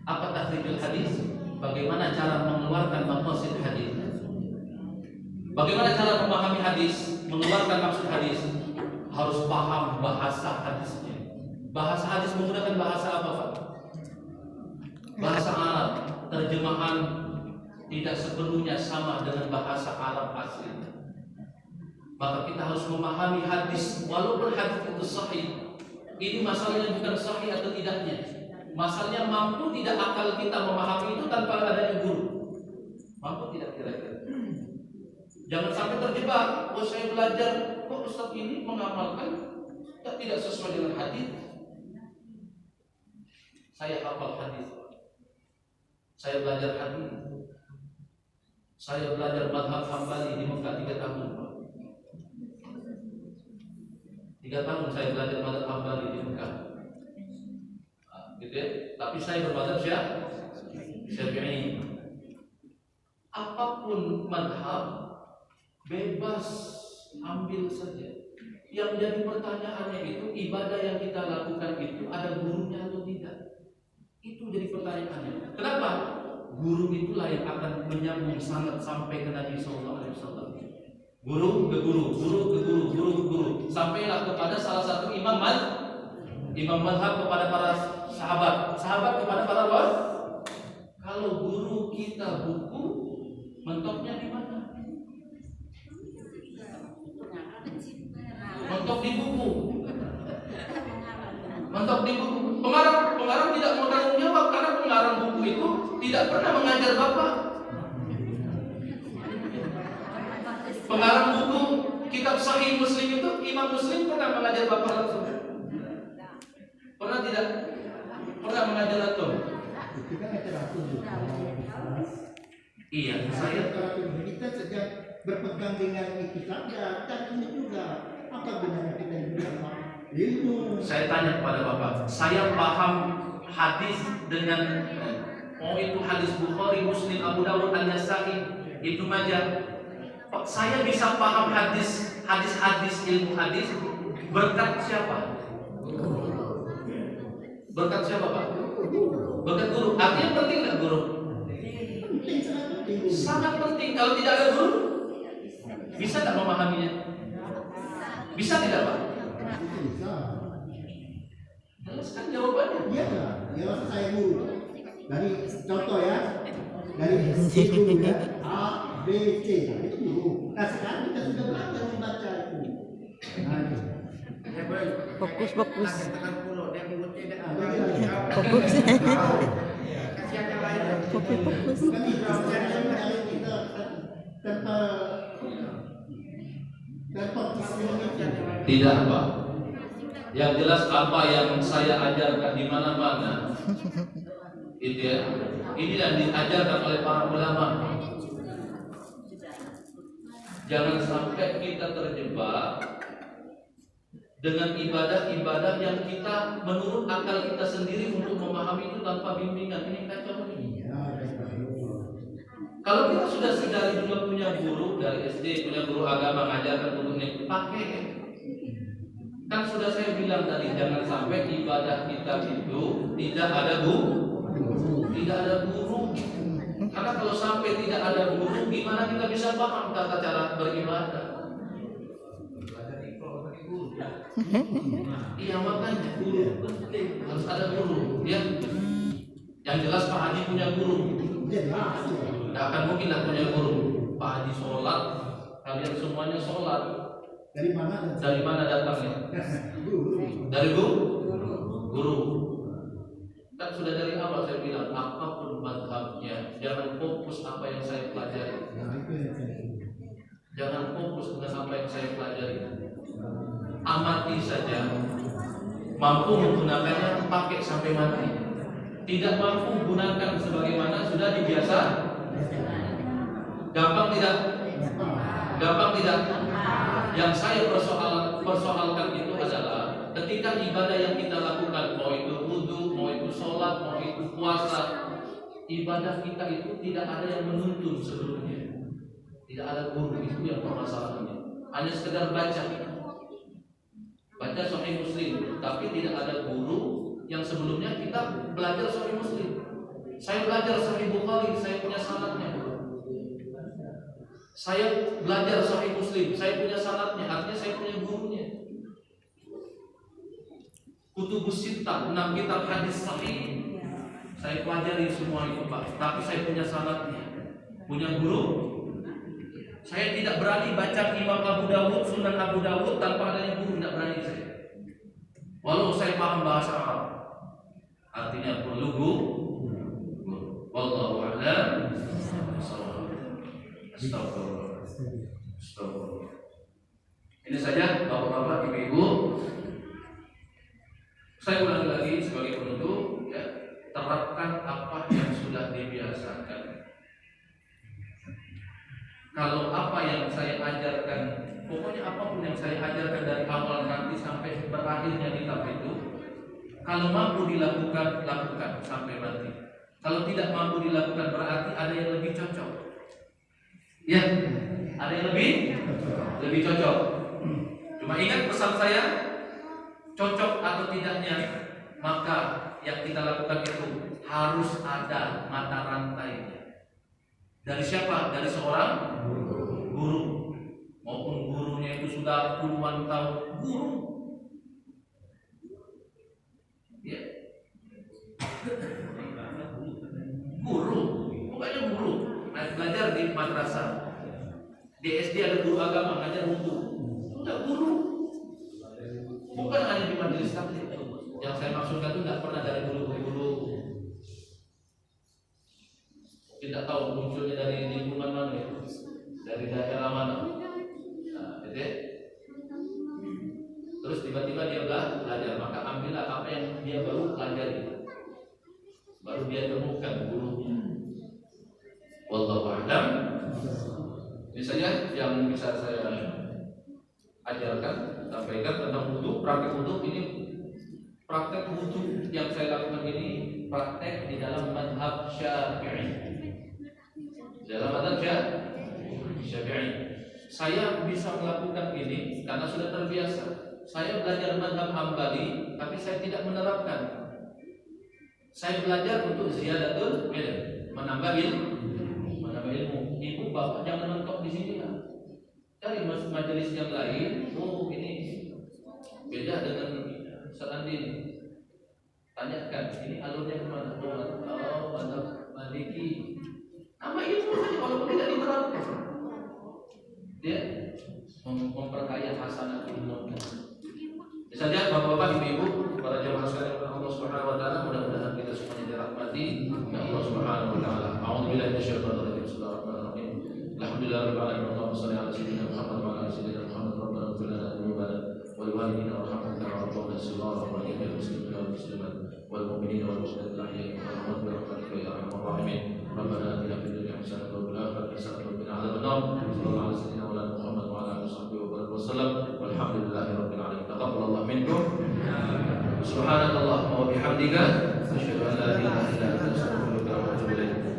Apa takhrijul hadis? Bagaimana cara mengeluarkan maqasid hadis? Bagaimana cara memahami hadis, mengeluarkan maksud hadis? Harus paham bahasa hadisnya. Bahasa hadis menggunakan bahasa apa, Pak? Bahasa Arab. Terjemahan tidak sepenuhnya sama dengan bahasa Arab asli. Maka kita harus memahami hadis, walaupun hadis itu sahih. Ini masalahnya bukan sahih atau tidaknya. Masalahnya mampu tidak akal kita memahami itu tanpa adanya guru. Mampu tidak kira-kira? Jangan sampai terjebak. Oh, saya belajar, kok Ustaz ini mengamalkan tidak sesuai dengan hadis. Saya hafal hadis. Saya belajar hadis. Saya belajar mazhab Hambali di Mekah 3 tahun. 3 tahun saya belajar mazhab Hambali di Mekah. Gitu ya. Tapi saya bermazhab Syafi'i. Apapun mazhab bebas ambil saja. Yang jadi pertanyaannya itu ibadah yang kita lakukan itu ada gurunya atau tidak? Itu jadi pertanyaannya. Kenapa? Guru itulah yang akan menyambung sangat sampai ke Nabi Sallallahu Alaihi Wasallam. Guru ke guru, guru ke guru, guru ke guru, sampailah kepada salah satu imam mazhab kepada para sahabat, sahabat kepada para wali. Kalau guru kita buku, mentoknya di mana? Mentok di buku. Mentok di buku. Pengarang tidak mau tanggung jawab karena pengarang buku itu tidak pernah mengajar Bapak. Pengarang buku kitab Sahih Muslim itu Imam Muslim pernah mengajar Bapak langsung? Pernah tidak? Pernah mengajar atau? Iya, saya kita sejak berpegang dengan itu saja, dan ini juga apa gunanya kita bilang ilmu. Saya tanya kepada Bapak, saya paham hadis dengan itu hadis Bukhari, Muslim, Abu Dawud, An-Nasa'i, Ibnu Majah. Saya bisa paham hadis ilmu hadis berkat siapa? Berkat siapa, Pak? Berkat guru. Artinya penting nggak guru? Sangat penting. Kalau tidak ada guru, bisa tak memahaminya? Bisa tidak, Pak? Jelaskan jawabannya. Iya, ya masa saya guru. Dari contoh ya, dari dulu ya, A, B, C, itu dulu. Nah sekarang kita sudah belajar membaca itu. Fokus. Fokus. Fokus. Tidak, Pak. Yang jelas apa yang saya ajarkan di mana-mana, itu ya. Ini yang diajarkan oleh para ulama. Jangan sampai kita terjebak dengan ibadah-ibadah yang kita menurut akal kita sendiri untuk memahami itu tanpa bimbingan. Ini kacau ini. Kalau kita sudah dari dulu punya guru dari SD, punya guru agama ngajarkan untuk ini, pakai. Kan sudah saya bilang tadi, jangan sampai ibadah kita itu tidak ada guru. Karena kalau sampai tidak ada guru, gimana kita bisa paham tata cara beribadah? Iya, makanya guru penting, harus ada guru. Ya, yang jelas Pak Haji punya guru. Tidak akan mungkin tidak punya guru. Pak Haji sholat, kalian semuanya sholat. Dari mana? Dari mana datangnya? Guru. Dari guru. Kan sudah dari awal saya bilang, apapun madhabnya, jangan fokus apa yang saya pelajari. Nah, itu yang saya. Jangan fokus dengan apa yang saya pelajari. Amati saja. Mampu menggunakannya, pakai sampai mati. Tidak mampu gunakan sebagaimana sudah dibiasa. Gampang tidak? Gampang tidak? Yang saya persoalkan itu adalah ketika ibadah yang kita lakukan, mau itu wudu, mau itu sholat, mau itu puasa, ibadah kita itu tidak ada yang menuntun sebelumnya. Tidak ada guru, itu yang permasalahannya. Hanya sekedar baca Sahih Muslim, tapi tidak ada guru yang sebelumnya kita belajar Sahih Muslim. Saya belajar Sahih Bukhari, saya punya sanadnya. Saya belajar Sahih Muslim, saya punya sanadnya, artinya saya punya gurunya. Kutubus Sittah, 6 kitab hadis sahih, saya pelajari semua itu Pak, tapi saya punya sanadnya, punya guru. Saya tidak berani baca Imam Abu Dawud, Sunan Abu Dawud tanpa adanya guru, tidak berani saya. Walau saya paham bahasa Arab, artinya perlu guru. Wallahu a'lam. Astagfirullah. Ini saja Bapak-bapak, Ibu-ibu. Saya ulangi lagi sebagai penutup, ya, terapkan apa yang sudah dibiasakan. Kalau apa yang saya ajarkan, pokoknya apapun yang saya ajarkan dari awal nanti sampai berakhirnya kitab itu, kalau mampu dilakukan, lakukan sampai mati. Kalau tidak mampu dilakukan, berarti ada yang lebih cocok. Ya, ada yang lebih cocok. Cuma ingat pesan saya, cocok atau tidaknya, maka yang kita lakukan itu harus ada mata rantainya. Dari siapa? Dari seorang guru. Maupun gurunya itu sudah puluhan tahun guru. Ya. Guru, pokoknya guru. Belajar di madrasah. Di SD ada guru agama, ngajar hukum. Sudah guru. Bukan hanya di majelis taklim. Yang saya maksudkan itu tidak pernah dari guru ke guru. Tidak tahu munculnya dari lingkungan mana itu, dari daerah mana. Nah, terus tiba-tiba dia belajar, maka ambillah apa yang dia baru pelajari, baru dia temukan gurunya. Wallahu a'lam. Ini saja yang bisa saya ajarkan, sampaikan tentang wudu. Praktek wudu ini, praktek wudu yang saya lakukan ini praktek di dalam mazhab Syafi'i. Dalam mazhab Syafi'i, saya bisa melakukan ini karena sudah terbiasa. Saya belajar mazhab Hambali, tapi saya tidak menerapkan. Saya belajar untuk ziyadatul ilm, menambah ilmu. Ibu bapak jangan mentok di sini lah. Cari majelis yang lain. Oh, ini beda dengan seandainya. Tanyakan, ini alurnya kemana? Oh, mazhab Maliki. Nama ilmu saja, walaupun tidak diterapkan, dia memperkaya hasanah ilmu. Saja bapak-bapak, ibu-ibu, para jemaah sekalian Allah Subhanahu wa taala, mudah-mudahan kita semuanya dirahmati oleh Allah Subhanahu wa taala. A'udzubillahi minasyaitonir rajim. Bismillahirrahmanirrahim. Alhamdulillahirabbil alamin. Allahumma shalli ala sayyidina Muhammad wa ala sayyidina Muhammad. Rabbana ighfir lana dzunubana wal walidina warhamhum kama rabbayana shighara wa jami'al muslimina wal muslimat wal mu'minina wal muslimat al-ahya'i wal amwat bi rahmatika ya arhamar rahimin. Rabbana atina fid dunya hasanatan wa fil akhirati hasanatan wa qina adzabannar. Sallallahu alaihi wasallam wa Muhammad wa ala alihi wasallam. Walhamdulillahi rabbil alamin. Taqabbalallahu minkum. Subhanakallahumma wa bihamdika asyhadu an la ilaha illa anta astaghfiruka wa atubu ilaik.